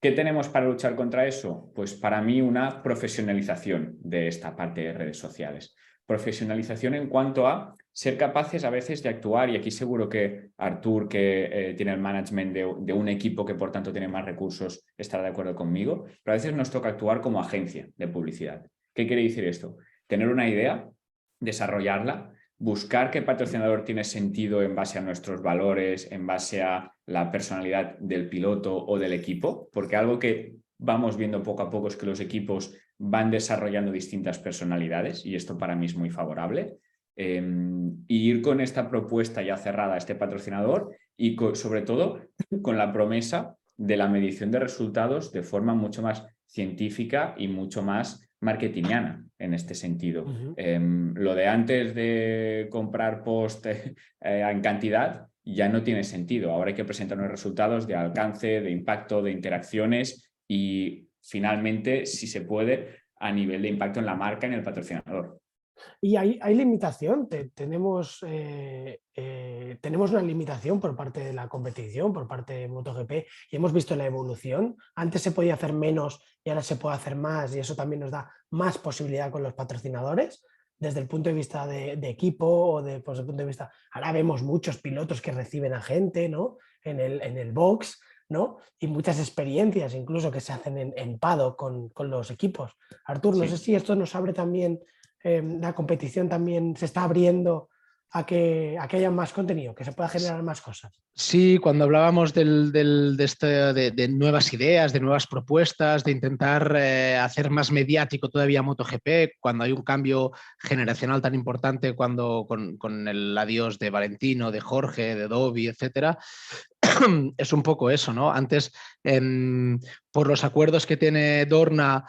¿qué tenemos para luchar contra eso? Pues para mí una profesionalización de esta parte de redes sociales. Profesionalización en cuanto a ser capaces a veces de actuar, y aquí seguro que Artur, que tiene el management de un equipo que por tanto tiene más recursos, estará de acuerdo conmigo, pero a veces nos toca actuar como agencia de publicidad. ¿Qué quiere decir esto? Tener una idea, desarrollarla, buscar qué patrocinador tiene sentido en base a nuestros valores, en base a la personalidad del piloto o del equipo, porque algo que vamos viendo poco a poco es que los equipos van desarrollando distintas personalidades y esto para mí es muy favorable. Y ir con esta propuesta ya cerrada a este patrocinador y sobre todo con la promesa de la medición de resultados de forma mucho más científica y mucho más marketingiana en este sentido. Lo de antes de comprar post en cantidad ya no tiene sentido. Ahora hay que presentar unos resultados de alcance, de impacto, de interacciones y finalmente, si se puede, a nivel de impacto en la marca, en el patrocinador. Y hay limitación, tenemos una limitación por parte de la competición, por parte de MotoGP, y hemos visto la evolución. Antes se podía hacer menos y ahora se puede hacer más, y eso también nos da más posibilidad con los patrocinadores, desde el punto de vista de equipo o desde el punto de vista... Ahora vemos muchos pilotos que reciben a gente, ¿no? en el box, ¿no? Y muchas experiencias incluso que se hacen en paddock con los equipos. Artur, no sé si esto nos abre también... la competición también se está abriendo a que haya más contenido, que se pueda generar más cosas. Sí, cuando hablábamos de nuevas ideas, de nuevas propuestas, de intentar hacer más mediático todavía MotoGP, cuando hay un cambio generacional tan importante, con el adiós de Valentino, de Jorge, de Dovi, etcétera, es un poco eso, ¿no? Antes, por los acuerdos que tiene Dorna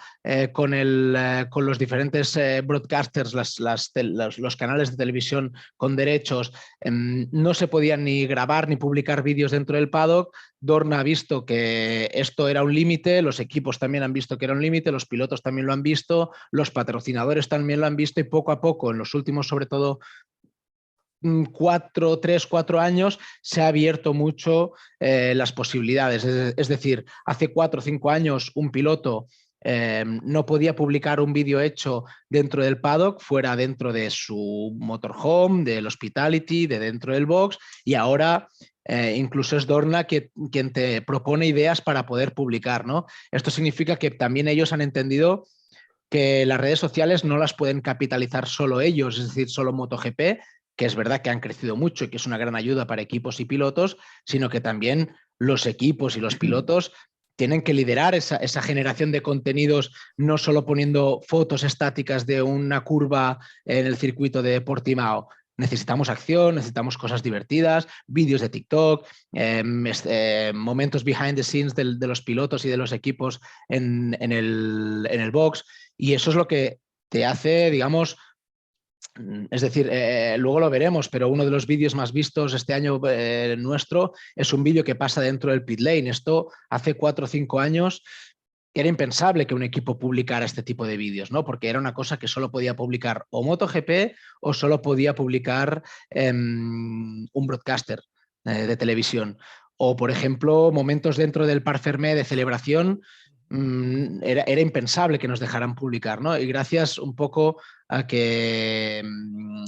con los diferentes broadcasters, los canales de televisión con derechos, no se podían ni grabar ni publicar vídeos dentro del paddock. Dorna ha visto que esto era un límite, los equipos también han visto que era un límite, los pilotos también lo han visto, los patrocinadores también lo han visto, y poco a poco, en los últimos, sobre todo, 4 años, se ha abierto mucho las posibilidades. Es decir, hace 4 o 5 años un piloto no podía publicar un vídeo hecho dentro del paddock, fuera dentro de su motorhome, del hospitality, de dentro del box, y ahora incluso es Dorna quien te propone ideas para poder publicar, ¿no? Esto significa que también ellos han entendido que las redes sociales no las pueden capitalizar solo ellos, es decir, solo MotoGP, que es verdad que han crecido mucho y que es una gran ayuda para equipos y pilotos, sino que también los equipos y los pilotos tienen que liderar esa generación de contenidos, no solo poniendo fotos estáticas de una curva en el circuito de Portimao. Necesitamos acción, necesitamos cosas divertidas, vídeos de TikTok, momentos behind the scenes de los pilotos y de los equipos en el box, y eso es lo que te hace, digamos, es decir, luego lo veremos, pero uno de los vídeos más vistos este año nuestro es un vídeo que pasa dentro del pit lane. Esto hace 4 o 5 años era impensable que un equipo publicara este tipo de vídeos, ¿no? Porque era una cosa que solo podía publicar o MotoGP o solo podía publicar un broadcaster de televisión. O, por ejemplo, momentos dentro del Parc Fermé de celebración, era impensable que nos dejaran publicar, ¿no? Y gracias un poco a que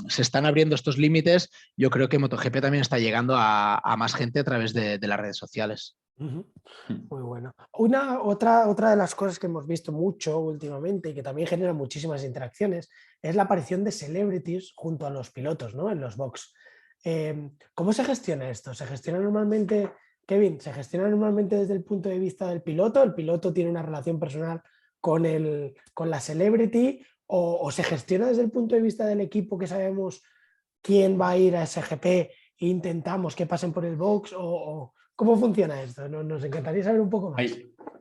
se están abriendo estos límites, yo creo que MotoGP también está llegando a más gente a través de las redes sociales. Muy bueno. Otra de las cosas que hemos visto mucho últimamente y que también genera muchísimas interacciones es la aparición de celebrities junto a los pilotos, ¿no? En los box. ¿Cómo se gestiona esto? ¿Se gestiona normalmente, Kevin, se gestiona normalmente desde el punto de vista del piloto? ¿El piloto tiene una relación personal con la celebrity? ¿O se gestiona desde el punto de vista del equipo, que sabemos quién va a ir a ese GP e intentamos que pasen por el box? ¿Cómo funciona esto? Nos encantaría saber un poco más.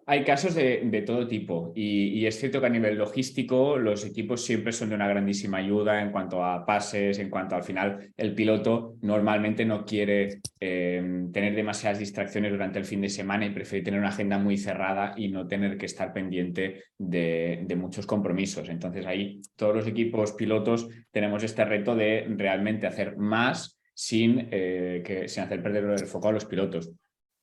Hay casos de todo tipo y es cierto que a nivel logístico los equipos siempre son de una grandísima ayuda en cuanto a pases, en cuanto al final el piloto normalmente no quiere tener demasiadas distracciones durante el fin de semana y prefiere tener una agenda muy cerrada y no tener que estar pendiente de muchos compromisos. Entonces ahí todos los equipos pilotos tenemos este reto de realmente hacer más sin hacer perder el foco a los pilotos.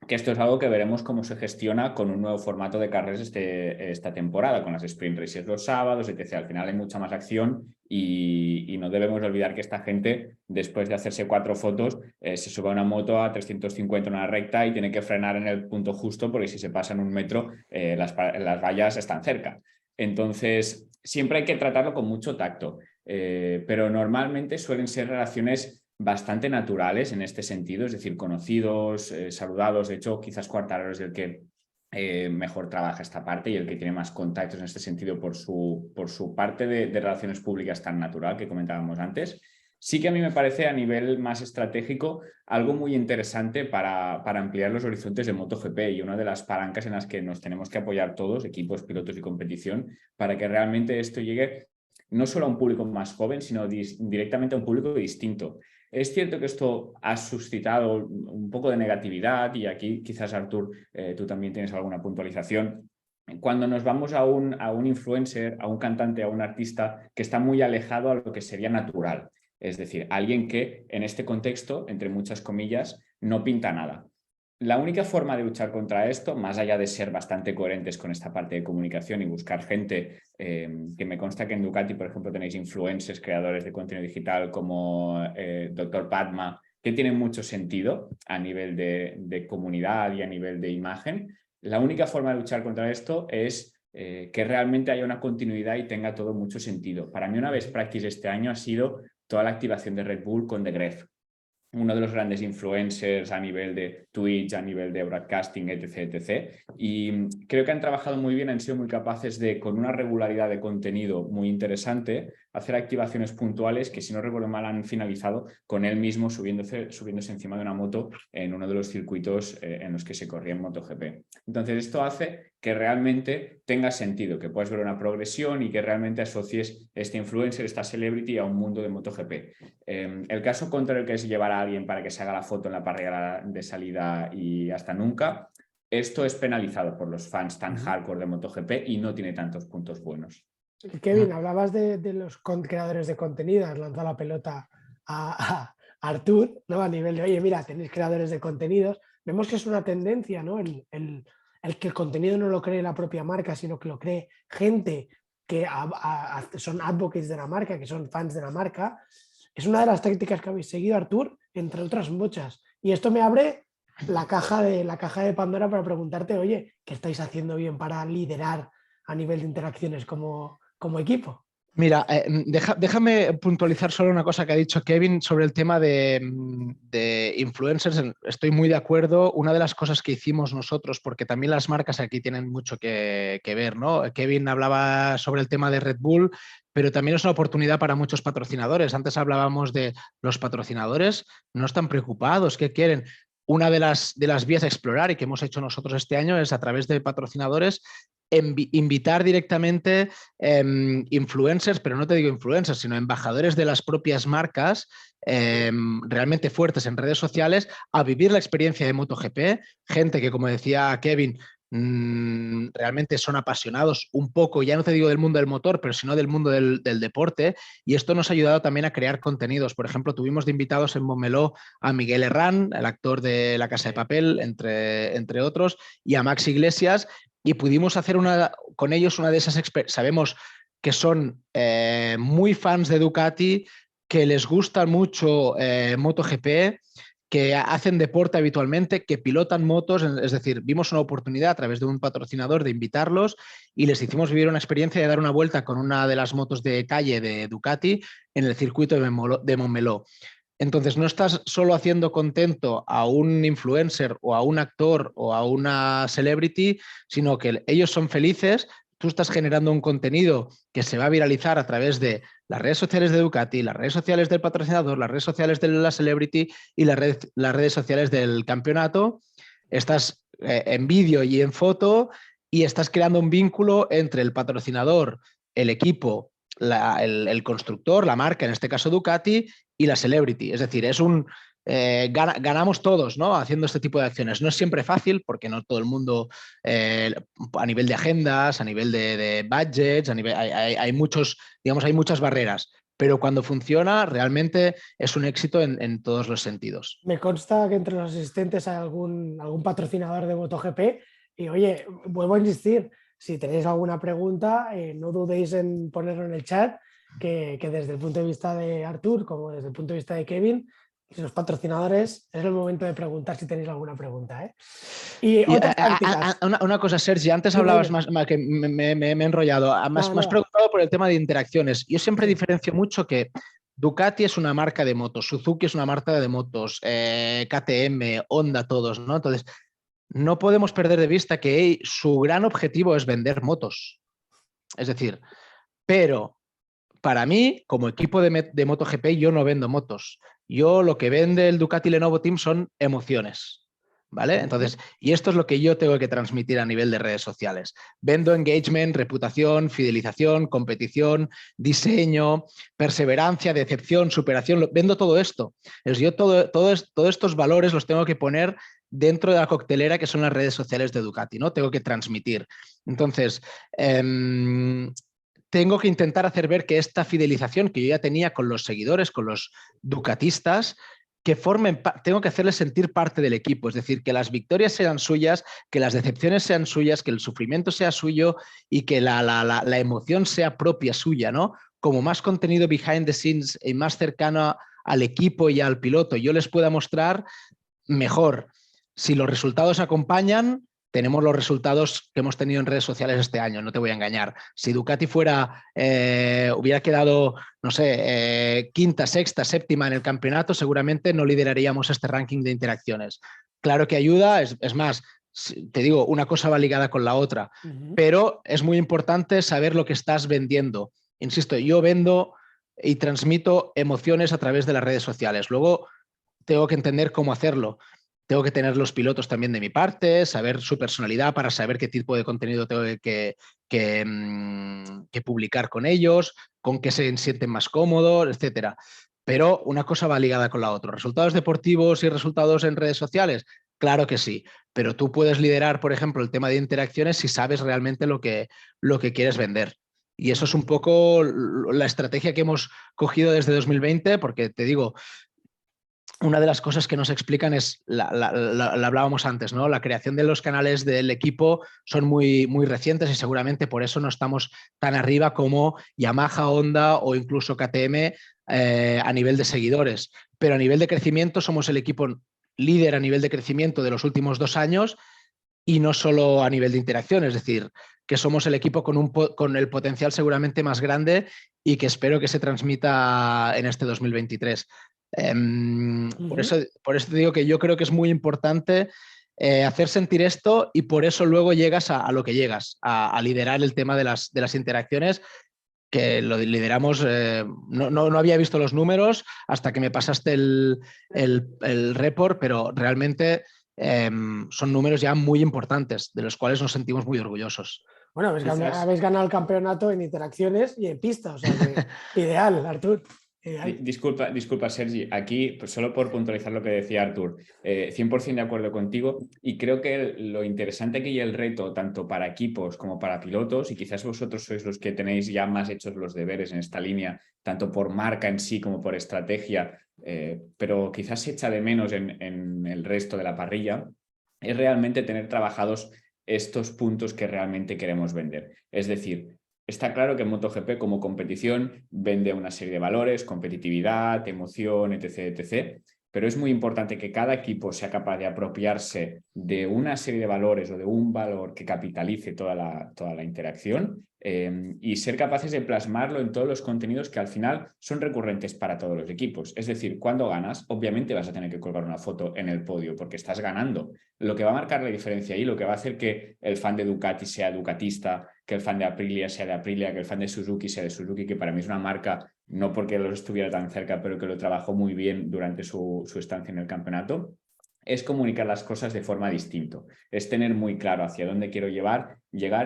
Que esto es algo que veremos cómo se gestiona con un nuevo formato de carreras esta temporada, con las sprint races los sábados, etc. Al final hay mucha más acción y no debemos olvidar que esta gente, después de hacerse 4 fotos, se sube a una moto a 350 en una recta y tiene que frenar en el punto justo, porque si se pasan 1 metro, las vallas están cerca. Entonces, siempre hay que tratarlo con mucho tacto, pero normalmente suelen ser relaciones bastante naturales en este sentido, es decir, conocidos, saludados. De hecho, quizás Quartararo es el que mejor trabaja esta parte y el que tiene más contactos en este sentido por su parte de relaciones públicas tan natural que comentábamos antes. Sí que a mí me parece a nivel más estratégico algo muy interesante para ampliar los horizontes de MotoGP y una de las palancas en las que nos tenemos que apoyar todos, equipos, pilotos y competición, para que realmente esto llegue no solo a un público más joven, sino directamente a un público distinto. Es cierto que esto ha suscitado un poco de negatividad y aquí quizás, Artur, tú también tienes alguna puntualización. Cuando nos vamos a un influencer, a un cantante, a un artista que está muy alejado a lo que sería natural. Es decir, alguien que en este contexto, entre muchas comillas, no pinta nada. La única forma de luchar contra esto, más allá de ser bastante coherentes con esta parte de comunicación y buscar gente, que me consta que en Ducati, por ejemplo, tenéis influencers, creadores de contenido digital como Dr. Padma, que tienen mucho sentido a nivel de comunidad y a nivel de imagen. La única forma de luchar contra esto es que realmente haya una continuidad y tenga todo mucho sentido. Para mí una best practice este año ha sido toda la activación de Red Bull con The Gref. uno de los grandes influencers a nivel de Twitch, a nivel de broadcasting, etc, etc. Y creo que han trabajado muy bien, han sido muy capaces de, con una regularidad de contenido muy interesante, hacer activaciones puntuales que, si no recuerdo mal, han finalizado con él mismo subiéndose encima de una moto en uno de los circuitos en los que se corría en MotoGP. Entonces, esto hace que realmente tenga sentido, que puedas ver una progresión y que realmente asocies este influencer, esta celebrity a un mundo de MotoGP. El caso contrario, que es llevar a alguien para que se haga la foto en la parrilla de salida y hasta nunca, esto es penalizado por los fans tan hardcore de MotoGP y no tiene tantos puntos buenos. Kevin, hablabas de los creadores de contenido, has lanzado la pelota a Artur, ¿no? A nivel de, oye, mira, tenéis creadores de contenidos. Vemos que es una tendencia, ¿no? El que el contenido no lo cree la propia marca, sino que lo cree gente que son advocates de la marca, que son fans de la marca. Es una de las tácticas que habéis seguido, Artur, entre otras muchas. Y esto me abre la caja de Pandora para preguntarte, oye, ¿qué estáis haciendo bien para liderar a nivel de interacciones como equipo? Mira, déjame puntualizar solo una cosa que ha dicho Kevin sobre el tema de influencers. Estoy muy de acuerdo. Una de las cosas que hicimos nosotros, porque también las marcas aquí tienen mucho que ver, ¿no? Kevin hablaba sobre el tema de Red Bull, pero también es una oportunidad para muchos patrocinadores. Antes hablábamos de los patrocinadores, no están preocupados, ¿qué quieren? Una de las vías a explorar y que hemos hecho nosotros este año es, a través de patrocinadores, invitar directamente influencers, pero no te digo influencers, sino embajadores de las propias marcas realmente fuertes en redes sociales a vivir la experiencia de MotoGP, gente que, como decía Kevin, realmente son apasionados un poco, ya no te digo del mundo del motor, pero sino del mundo del deporte, y esto nos ha ayudado también a crear contenidos. Por ejemplo, tuvimos de invitados en Montmeló a Miguel Herrán, el actor de La Casa de Papel, entre otros, y a Max Iglesias, y pudimos hacer con ellos una de esas experiencias. Sabemos que son muy fans de Ducati, que les gusta mucho MotoGP, que hacen deporte habitualmente, que pilotan motos, es decir, vimos una oportunidad a través de un patrocinador de invitarlos y les hicimos vivir una experiencia de dar una vuelta con una de las motos de calle de Ducati en el circuito de Montmeló. Entonces, no estás solo haciendo contento a un influencer o a un actor o a una celebrity, sino que ellos son felices, tú estás generando un contenido que se va a viralizar a través de las redes sociales de Ducati, las redes sociales del patrocinador, las redes sociales de la celebrity y las redes sociales del campeonato. Estás en vídeo y en foto y estás creando un vínculo entre el patrocinador, el equipo, el constructor, la marca, en este caso Ducati, y la celebrity. Es decir, es ganamos todos, ¿no? Haciendo este tipo de acciones. No es siempre fácil porque no todo el mundo, a nivel de agendas, a nivel de budgets, hay muchas barreras, pero cuando funciona realmente es un éxito en todos los sentidos. Me consta que entre los asistentes hay algún patrocinador de MotoGP y, oye, vuelvo a insistir, si tenéis alguna pregunta, no dudéis en ponerlo en el chat, que desde el punto de vista de Artur como desde el punto de vista de Kevin, los patrocinadores, es el momento de preguntar si tenéis alguna pregunta. Y otras tácticas. Una cosa, Sergi, antes hablabas más, que me he enrollado, me has preguntado por el tema de interacciones. Yo siempre diferencio mucho que Ducati es una marca de motos, Suzuki es una marca de motos, KTM, Honda, todos, ¿no? Entonces, no podemos perder de vista que su gran objetivo es vender motos. Es decir, pero para mí, como equipo de MotoGP, yo no vendo motos. Yo lo que vende el Ducati Lenovo Team son emociones. ¿Vale? Entonces, y esto es lo que yo tengo que transmitir a nivel de redes sociales. Vendo engagement, reputación, fidelización, competición, diseño, perseverancia, decepción, superación. Vendo todo esto. Yo todos estos valores los tengo que poner dentro de la coctelera que son las redes sociales de Ducati, ¿no? Tengo que transmitir. Entonces, tengo que intentar hacer ver que esta fidelización que yo ya tenía con los seguidores, con los ducatistas, que tengo que hacerles sentir parte del equipo, es decir, que las victorias sean suyas, que las decepciones sean suyas, que el sufrimiento sea suyo y que la emoción sea propia suya, ¿no? Como más contenido behind the scenes y más cercano al equipo y al piloto yo les pueda mostrar, mejor. Si los resultados acompañan, tenemos los resultados que hemos tenido en redes sociales este año, no te voy a engañar. Si Ducati hubiera quedado, no sé, quinta, sexta, séptima en el campeonato, seguramente no lideraríamos este ranking de interacciones. Claro que ayuda, es más, te digo, una cosa va ligada con la otra, pero es muy importante saber lo que estás vendiendo. Insisto, yo vendo y transmito emociones a través de las redes sociales. Luego tengo que entender cómo hacerlo. Tengo que tener los pilotos también de mi parte, saber su personalidad para saber qué tipo de contenido tengo que publicar con ellos, con qué se sienten más cómodos, etcétera. Pero una cosa va ligada con la otra. ¿Resultados deportivos y resultados en redes sociales? Claro que sí, pero tú puedes liderar, por ejemplo, el tema de interacciones si sabes realmente lo que quieres vender. Y eso es un poco la estrategia que hemos cogido desde 2020, porque te digo, una de las cosas que nos explican es, la hablábamos antes, ¿no? La creación de los canales del equipo son muy, muy recientes y seguramente por eso no estamos tan arriba como Yamaha, Honda o incluso KTM a nivel de seguidores. Pero a nivel de crecimiento somos el equipo líder a nivel de crecimiento de los últimos 2 años y no solo a nivel de interacción, es decir, que somos el equipo con el potencial seguramente más grande y que espero que se transmita en este 2023. Por eso te digo que yo creo que es muy importante hacer sentir esto y por eso luego llegas a lo que llegas, a liderar el tema de las interacciones, que lo lideramos, no había visto los números hasta que me pasaste el report, pero realmente son números ya muy importantes, de los cuales nos sentimos muy orgullosos. Bueno, habéis ganado el campeonato en interacciones y en pista, o sea que ideal, Artur. Disculpa, Sergi. Aquí, pues solo por puntualizar lo que decía Artur, 100% de acuerdo contigo y creo que lo interesante aquí y el reto, tanto para equipos como para pilotos, y quizás vosotros sois los que tenéis ya más hechos los deberes en esta línea, tanto por marca en sí como por estrategia, pero quizás se echa de menos en el resto de la parrilla, es realmente tener trabajados estos puntos que realmente queremos vender. Es decir, está claro que MotoGP como competición vende una serie de valores, competitividad, emoción, etc., etc., pero es muy importante que cada equipo sea capaz de apropiarse de una serie de valores o de un valor que capitalice toda la interacción y ser capaces de plasmarlo en todos los contenidos que al final son recurrentes para todos los equipos. Es decir, cuando ganas, obviamente vas a tener que colgar una foto en el podio porque estás ganando. Lo que va a marcar la diferencia ahí, lo que va a hacer que el fan de Ducati sea ducatista, que el fan de Aprilia sea de Aprilia, que el fan de Suzuki sea de Suzuki, que para mí es una marca, no porque los estuviera tan cerca, pero que lo trabajó muy bien durante su estancia en el campeonato, es comunicar las cosas de forma distinta. Es tener muy claro hacia dónde quiero llegar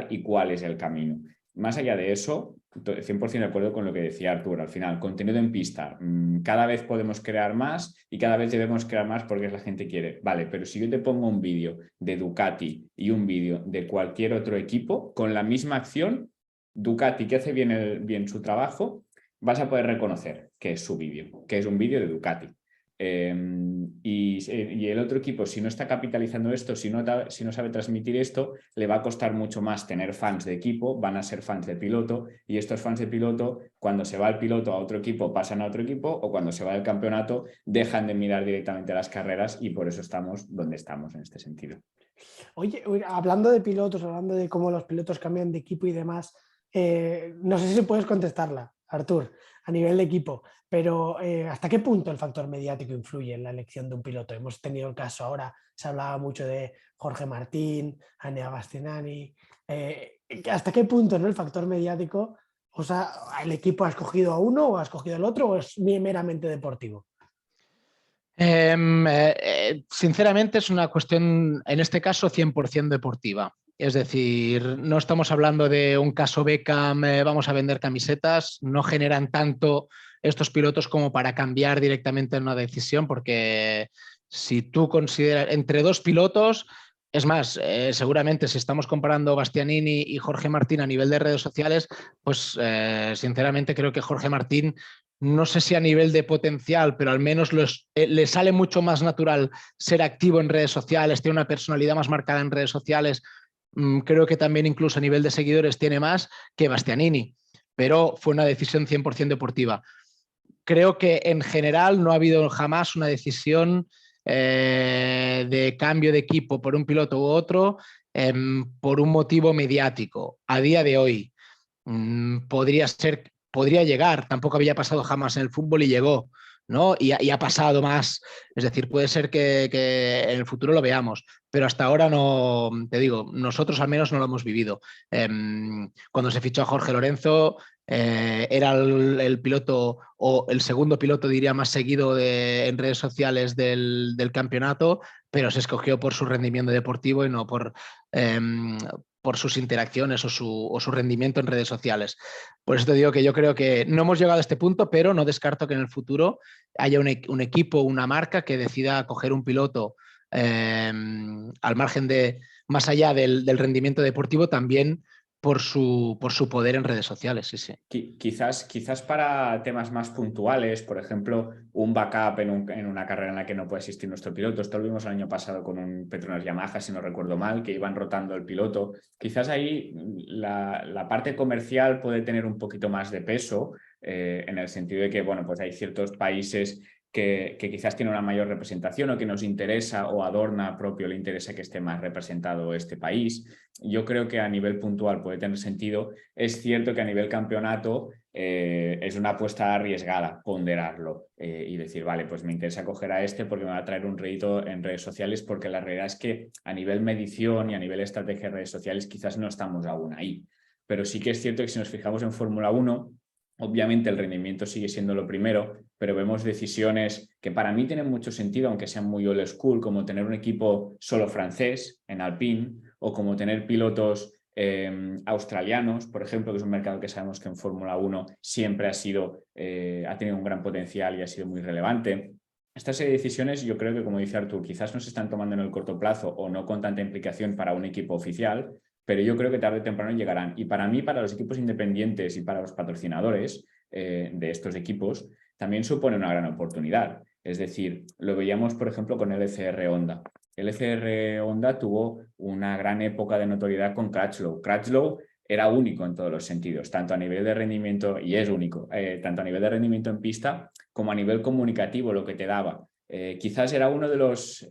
y cuál es el camino. Más allá de eso, 100% de acuerdo con lo que decía Artur. Al final, contenido en pista. Cada vez podemos crear más y cada vez debemos crear más porque la gente quiere. Vale, pero si yo te pongo un vídeo de Ducati y un vídeo de cualquier otro equipo con la misma acción, Ducati que hace bien su trabajo, vas a poder reconocer que es su vídeo, que es un vídeo de Ducati. Y el otro equipo, si no está capitalizando esto, si no sabe transmitir esto, le va a costar mucho más tener fans de equipo, van a ser fans de piloto, y estos fans de piloto, cuando se va el piloto a otro equipo, pasan a otro equipo, o cuando se va el campeonato, dejan de mirar directamente a las carreras, y por eso estamos donde estamos en este sentido. Oye, hablando de pilotos, hablando de cómo los pilotos cambian de equipo y demás, no sé si puedes contestarla, Artur, a nivel de equipo, pero ¿hasta qué punto el factor mediático influye en la elección de un piloto? Hemos tenido el caso ahora, se hablaba mucho de Jorge Martín, Enea Bastianini. ¿Hasta qué punto, ¿no?, el factor mediático, o sea, el equipo ha escogido a uno o ha escogido al otro, o es meramente deportivo? Sinceramente es una cuestión, en este caso, 100% deportiva. Es decir, no estamos hablando de un caso Beckham, vamos a vender camisetas, no generan tanto estos pilotos como para cambiar directamente una decisión, porque si tú consideras entre 2 pilotos, es más, seguramente si estamos comparando Bastianini y Jorge Martín a nivel de redes sociales, pues sinceramente creo que Jorge Martín, no sé si a nivel de potencial, pero al menos le sale mucho más natural ser activo en redes sociales, tiene una personalidad más marcada en redes sociales. Creo que también incluso a nivel de seguidores tiene más que Bastianini, pero fue una decisión 100% deportiva. Creo que en general no ha habido jamás una decisión de cambio de equipo por un piloto u otro por un motivo mediático, a día de hoy, podría llegar, tampoco había pasado jamás en el fútbol y llegó, ¿no? Y ha pasado más, es decir, puede ser que en el futuro lo veamos, pero hasta ahora no, te digo, nosotros al menos no lo hemos vivido. Cuando se fichó a Jorge Lorenzo, era el piloto o el segundo piloto, diría, más seguido en redes sociales del campeonato, pero se escogió por su rendimiento deportivo y no por sus interacciones o su rendimiento en redes sociales. Por eso te digo que yo creo que no hemos llegado a este punto, pero no descarto que en el futuro haya un equipo, una marca que decida coger un piloto al margen de, más allá del rendimiento deportivo, también por su poder en redes sociales. Sí, sí. Quizás para temas más puntuales, por ejemplo, un backup en una carrera en la que no puede asistir nuestro piloto. Esto lo vimos el año pasado con un Petronas Yamaha, si no recuerdo mal, que iban rotando el piloto. Quizás ahí la parte comercial puede tener un poquito más de peso, en el sentido de que, bueno, pues hay ciertos países que quizás tiene una mayor representación o que nos interesa o Adorna propio le interesa que esté más representado este país. Yo creo que a nivel puntual puede tener sentido. Es cierto que a nivel campeonato es una apuesta arriesgada ponderarlo y decir, vale, pues me interesa coger a este porque me va a traer un rédito en redes sociales, porque la realidad es que a nivel medición y a nivel estrategia de redes sociales quizás no estamos aún ahí. Pero sí que es cierto que si nos fijamos en Fórmula 1, obviamente el rendimiento sigue siendo lo primero, pero vemos decisiones que para mí tienen mucho sentido, aunque sean muy old school, como tener un equipo solo francés en Alpine, o como tener pilotos australianos, por ejemplo, que es un mercado que sabemos que en Fórmula 1 siempre ha tenido un gran potencial y ha sido muy relevante. Estas decisiones yo creo que, como dice Artur, quizás no se están tomando en el corto plazo o no con tanta implicación para un equipo oficial, pero yo creo que tarde o temprano llegarán. Y para mí, para los equipos independientes y para los patrocinadores de estos equipos, también supone una gran oportunidad. Es decir, lo veíamos, por ejemplo, con LCR Honda. LCR Honda tuvo una gran época de notoriedad con Crutchlow. Crutchlow era único en todos los sentidos, tanto a nivel de rendimiento, y es único, tanto a nivel de rendimiento en pista como a nivel comunicativo, lo que te daba. Quizás era uno de los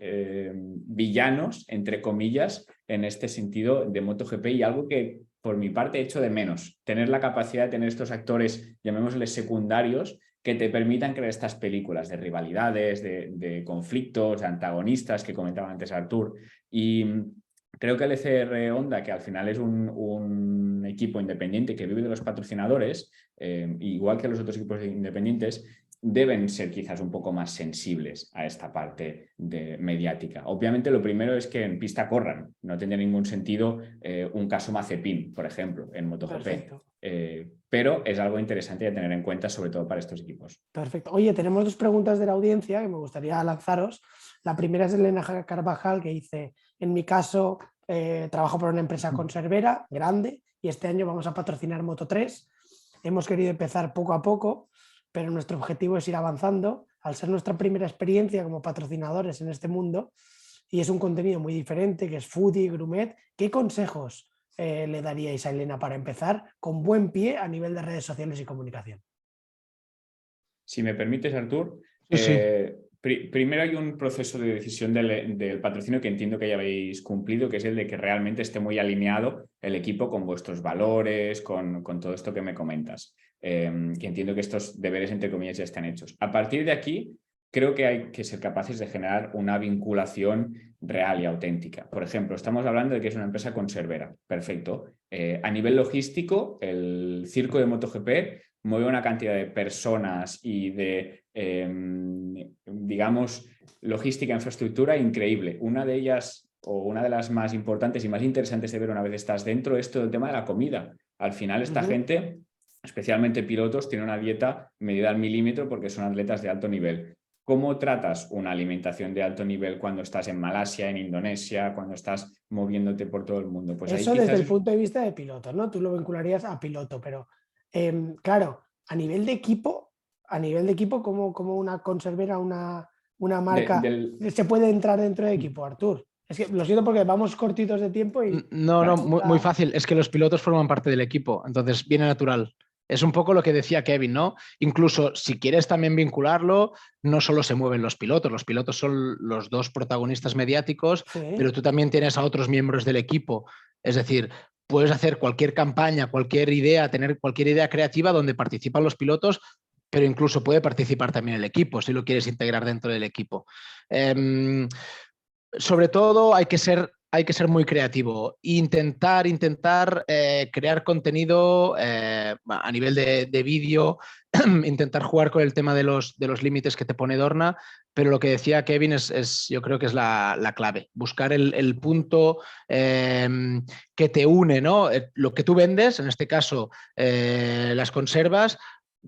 villanos, entre comillas, en este sentido de MotoGP, y algo que por mi parte echo de menos, tener la capacidad de tener estos actores, llamémosles secundarios, que te permitan crear estas películas de rivalidades, de conflictos, de antagonistas que comentaba antes Artur. Y creo que el ECR Honda, que al final es un equipo independiente que vive de los patrocinadores, igual que los otros equipos independientes, deben ser quizás un poco más sensibles a esta parte mediática. Obviamente lo primero es que en pista corran. No tendría ningún sentido un caso Mazepin, por ejemplo, en MotoGP. Pero es algo interesante de tener en cuenta, sobre todo para estos equipos. Perfecto. Oye, tenemos dos preguntas de la audiencia que me gustaría lanzaros. La primera es de Elena Carvajal, que dice, en mi caso, trabajo por una empresa conservera grande y este año vamos a patrocinar Moto3. Hemos querido empezar poco a poco, pero nuestro objetivo es ir avanzando. Al ser nuestra primera experiencia como patrocinadores en este mundo, y es un contenido muy diferente, que es foodie, grumet, ¿qué consejos le daríais a Elena para empezar con buen pie a nivel de redes sociales y comunicación? Si me permites, Artur, Sí. primero hay un proceso de decisión del patrocinio que entiendo que ya habéis cumplido, que es el de que realmente esté muy alineado el equipo con vuestros valores, con todo esto que me comentas. Que entiendo que estos deberes, entre comillas, ya están hechos. A partir de aquí, creo que hay que ser capaces de generar una vinculación real y auténtica. Por ejemplo, estamos hablando de que es una empresa conservera. Perfecto. A nivel logístico, el circo de MotoGP mueve una cantidad de personas y de, digamos, logística e infraestructura increíble. Una de ellas, o una de las más importantes y más interesantes de ver una vez estás dentro, es todo el tema de la comida. Al final, esta gente, especialmente pilotos, tiene una dieta medida al milímetro porque son atletas de alto nivel. ¿Cómo tratas una alimentación de alto nivel cuando estás en Malasia, en Indonesia, cuando estás moviéndote por todo el mundo? Pues eso ahí desde quizás... el punto de vista de piloto, ¿no? Tú lo vincularías a piloto, pero claro, a nivel de equipo, ¿cómo una conservera, una marca se puede entrar dentro de equipo, Artur? Es que lo siento porque vamos cortitos de tiempo y... No, muy fácil. Es que los pilotos forman parte del equipo, entonces viene natural. Es un poco lo que decía Kevin, ¿no? Incluso si quieres también vincularlo, no solo se mueven los pilotos son los dos protagonistas mediáticos, Sí. pero tú también tienes a otros miembros del equipo. Es decir, puedes hacer cualquier campaña, cualquier idea, tener cualquier idea creativa donde participan los pilotos, pero incluso puede participar también el equipo, si lo quieres integrar dentro del equipo. Sobre todo hay que ser muy creativo. Intentar crear contenido a nivel de vídeo, intentar jugar con el tema de los límites que te pone Dorna, pero lo que decía Kevin yo creo que es la clave. Buscar el punto que te une, ¿no? Lo que tú vendes, en este caso las conservas,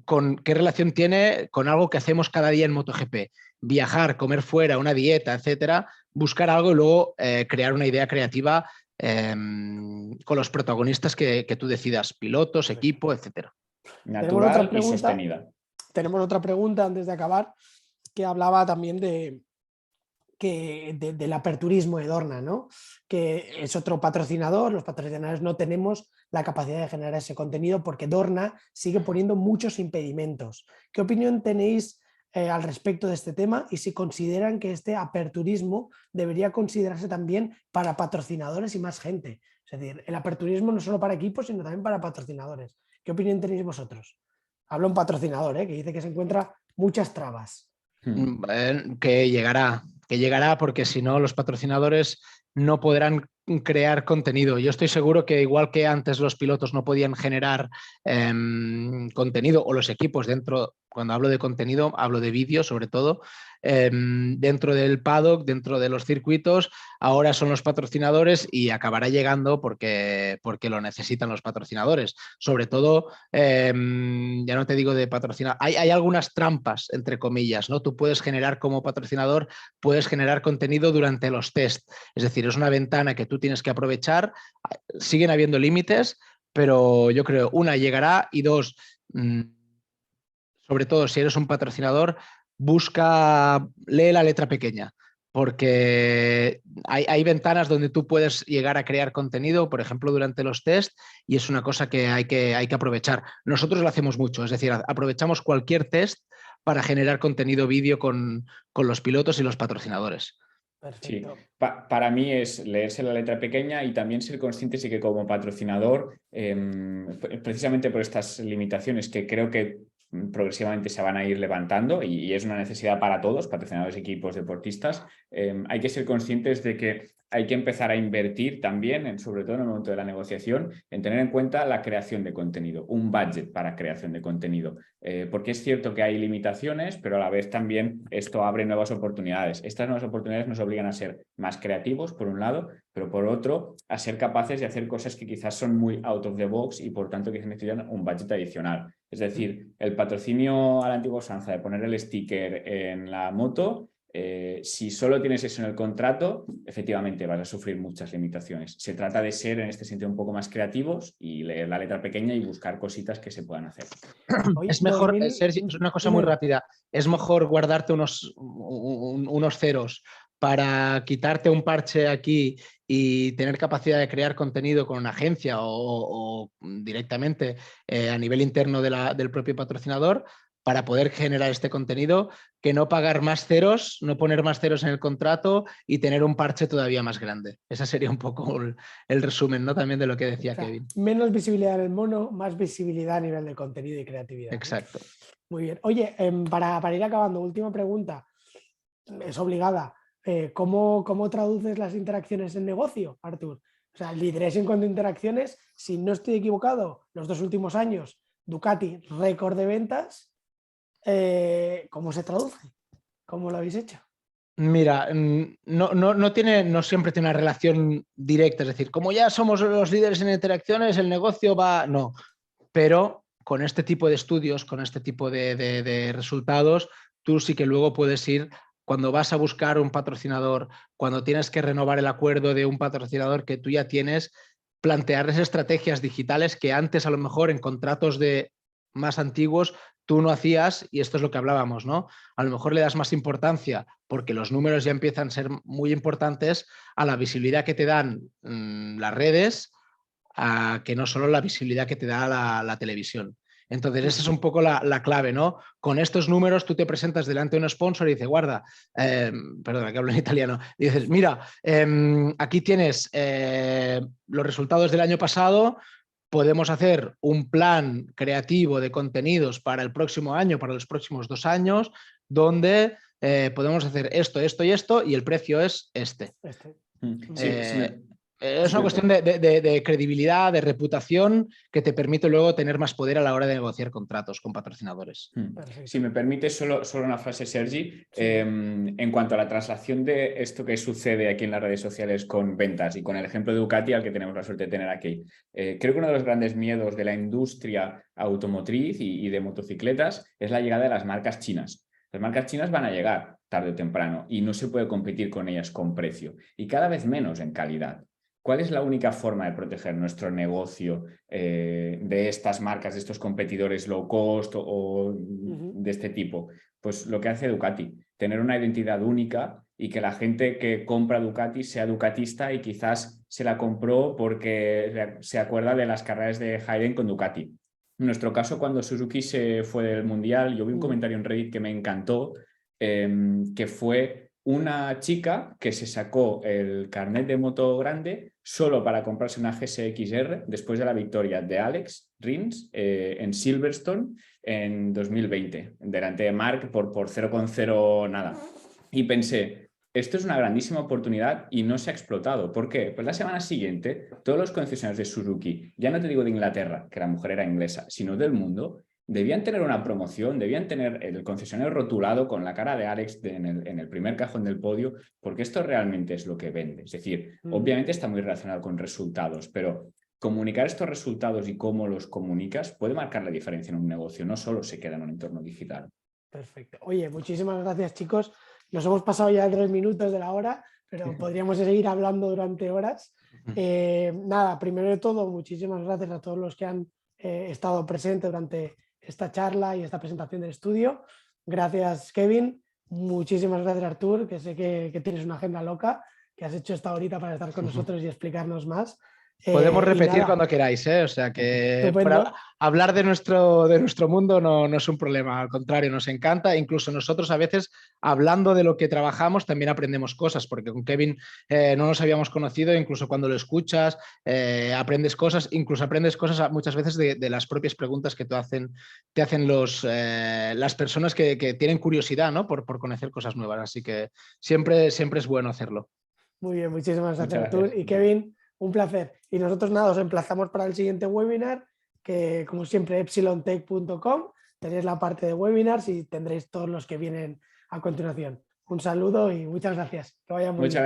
con qué relación tiene con algo que hacemos cada día en MotoGP. Viajar, comer fuera, una dieta, etcétera, buscar algo y luego crear una idea creativa con los protagonistas que tú decidas, pilotos, equipo, etcétera. Natural y sostenida. Tenemos otra pregunta antes de acabar, que hablaba también del aperturismo de Dorna, ¿no? Que es otro patrocinador, los patrocinadores no tenemos la capacidad de generar ese contenido porque Dorna sigue poniendo muchos impedimentos. ¿Qué opinión tenéis al respecto de este tema y si consideran que este aperturismo debería considerarse también para patrocinadores y más gente? Es decir, el aperturismo no solo para equipos, sino también para patrocinadores. ¿Qué opinión tenéis vosotros? Habla un patrocinador, que dice que se encuentra muchas trabas. Que llegará porque si no los patrocinadores no podrán crear contenido. Yo estoy seguro que igual que antes los pilotos no podían generar contenido o los equipos dentro, cuando hablo de contenido hablo de vídeo sobre todo, dentro del paddock, dentro de los circuitos, ahora son los patrocinadores y acabará llegando porque lo necesitan los patrocinadores. Sobre todo, ya no te digo de patrocinar, hay algunas trampas, entre comillas, ¿no? Tú puedes generar como patrocinador, puedes generar contenido durante los test, es decir, es una ventana que tú tienes que aprovechar, siguen habiendo límites, pero yo creo, una, llegará y dos, sobre todo si eres un patrocinador, lee la letra pequeña, porque hay ventanas donde tú puedes llegar a crear contenido, por ejemplo, durante los test, y es una cosa que hay que aprovechar. Nosotros lo hacemos mucho, es decir, aprovechamos cualquier test para generar contenido vídeo con los pilotos y los patrocinadores. Perfecto. Sí, para mí es leerse la letra pequeña y también ser consciente de que como patrocinador, precisamente por estas limitaciones que creo que progresivamente se van a ir levantando y es una necesidad para todos, patrocinadores, equipos, deportistas, hay que ser conscientes de que hay que empezar a invertir también, sobre todo en el momento de la negociación, en tener en cuenta la creación de contenido, un budget para creación de contenido. Porque es cierto que hay limitaciones, pero a la vez también esto abre nuevas oportunidades. Estas nuevas oportunidades nos obligan a ser más creativos, por un lado, pero por otro, a ser capaces de hacer cosas que quizás son muy out of the box y por tanto que necesitan un budget adicional. Es decir, el patrocinio a la antigua usanza de poner el sticker en la moto, si solo tienes eso en el contrato, efectivamente vas a sufrir muchas limitaciones. Se trata de ser en este sentido un poco más creativos y leer la letra pequeña y buscar cositas que se puedan hacer. Oye, es mejor, 2000... Sergi, es una cosa muy rápida, es mejor guardarte unos ceros para quitarte un parche aquí y tener capacidad de crear contenido con una agencia o directamente a nivel interno del propio patrocinador para poder generar este contenido, que no pagar más ceros, no poner más ceros en el contrato y tener un parche todavía más grande. Ese sería un poco el resumen, ¿no? También de lo que decía Kevin. Menos visibilidad en el mono, más visibilidad a nivel de contenido y creatividad. Exacto. ¿No? Muy bien. Oye, para ir acabando, última pregunta. Es obligada. ¿Cómo traduces las interacciones en negocio, Artur? O sea, el liderazgo en cuanto a interacciones, si no estoy equivocado, los 2 últimos años, Ducati, récord de ventas. ¿Cómo se traduce? ¿Cómo lo habéis hecho? Mira, no siempre tiene una relación directa, es decir, como ya somos los líderes en interacciones, el negocio va... No, pero con este tipo de estudios, con este tipo de resultados, tú sí que luego puedes ir, cuando vas a buscar un patrocinador, cuando tienes que renovar el acuerdo de un patrocinador que tú ya tienes, plantearles estrategias digitales que antes a lo mejor en contratos más antiguos tú no hacías, y esto es lo que hablábamos, ¿no? A lo mejor le das más importancia porque los números ya empiezan a ser muy importantes a la visibilidad que te dan las redes, que no solo la visibilidad que te da la televisión. Entonces, esa es un poco la clave, ¿no? Con estos números tú te presentas delante de un sponsor y dices, guarda, perdona que hablo en italiano, y dices, mira, aquí tienes los resultados del año pasado, podemos hacer un plan creativo de contenidos para el próximo año, para los próximos 2 años, donde podemos hacer esto, esto y esto, y el precio es este. Es una cuestión de credibilidad, de reputación, que te permite luego tener más poder a la hora de negociar contratos con patrocinadores. Si me permite solo una frase, Sergi, sí. En cuanto a la traslación de esto que sucede aquí en las redes sociales con ventas y con el ejemplo de Ducati, al que tenemos la suerte de tener aquí, creo que uno de los grandes miedos de la industria automotriz y de motocicletas es la llegada de las marcas chinas. Las marcas chinas van a llegar tarde o temprano y no se puede competir con ellas con precio y cada vez menos en calidad. ¿Cuál es la única forma de proteger nuestro negocio de estas marcas, de estos competidores low cost o de este tipo? Pues lo que hace Ducati, tener una identidad única y que la gente que compra Ducati sea ducatista y quizás se la compró porque se acuerda de las carreras de Hayden con Ducati. En nuestro caso, cuando Suzuki se fue del Mundial, yo vi un comentario en Reddit que me encantó, que fue una chica que se sacó el carnet de moto grande solo para comprarse una GSX-R después de la victoria de Alex Rins en Silverstone en 2020, delante de Marc por 0,0 nada. Y pensé, esto es una grandísima oportunidad y no se ha explotado. ¿Por qué? Pues la semana siguiente, todos los concesionarios de Suzuki, ya no te digo de Inglaterra, que la mujer era inglesa, sino del mundo, debían tener una promoción, debían tener el concesionario rotulado con la cara de Alex en el primer cajón del podio, porque esto realmente es lo que vende. Es decir, obviamente está muy relacionado con resultados, pero comunicar estos resultados y cómo los comunicas puede marcar la diferencia en un negocio, no solo se queda en un entorno digital. Perfecto. Oye, muchísimas gracias, chicos. Nos hemos pasado ya 3 minutos de la hora, pero podríamos seguir hablando durante horas. Nada, primero de todo, muchísimas gracias a todos los que han estado presentes durante esta charla y esta presentación del estudio. Gracias, Kevin. Muchísimas gracias, Artur, que sé que tienes una agenda loca, que has hecho esta horita para estar con nosotros y explicarnos más. Podemos repetir cuando queráis, ¿eh? O sea que para hablar de nuestro mundo no es un problema, al contrario, nos encanta. Incluso nosotros a veces, hablando de lo que trabajamos, también aprendemos cosas, porque con Kevin no nos habíamos conocido, incluso cuando lo escuchas, aprendes cosas, incluso aprendes cosas muchas veces de las propias preguntas que te hacen las personas que tienen curiosidad, ¿no? por conocer cosas nuevas. Así que siempre es bueno hacerlo. Muy bien, muchísimas gracias, Artur. Y Kevin, un placer. Y nosotros nada, os emplazamos para el siguiente webinar, que como siempre epsilontech.com, tenéis la parte de webinars y tendréis todos los que vienen a continuación. Un saludo y muchas gracias. Que vaya muy bien.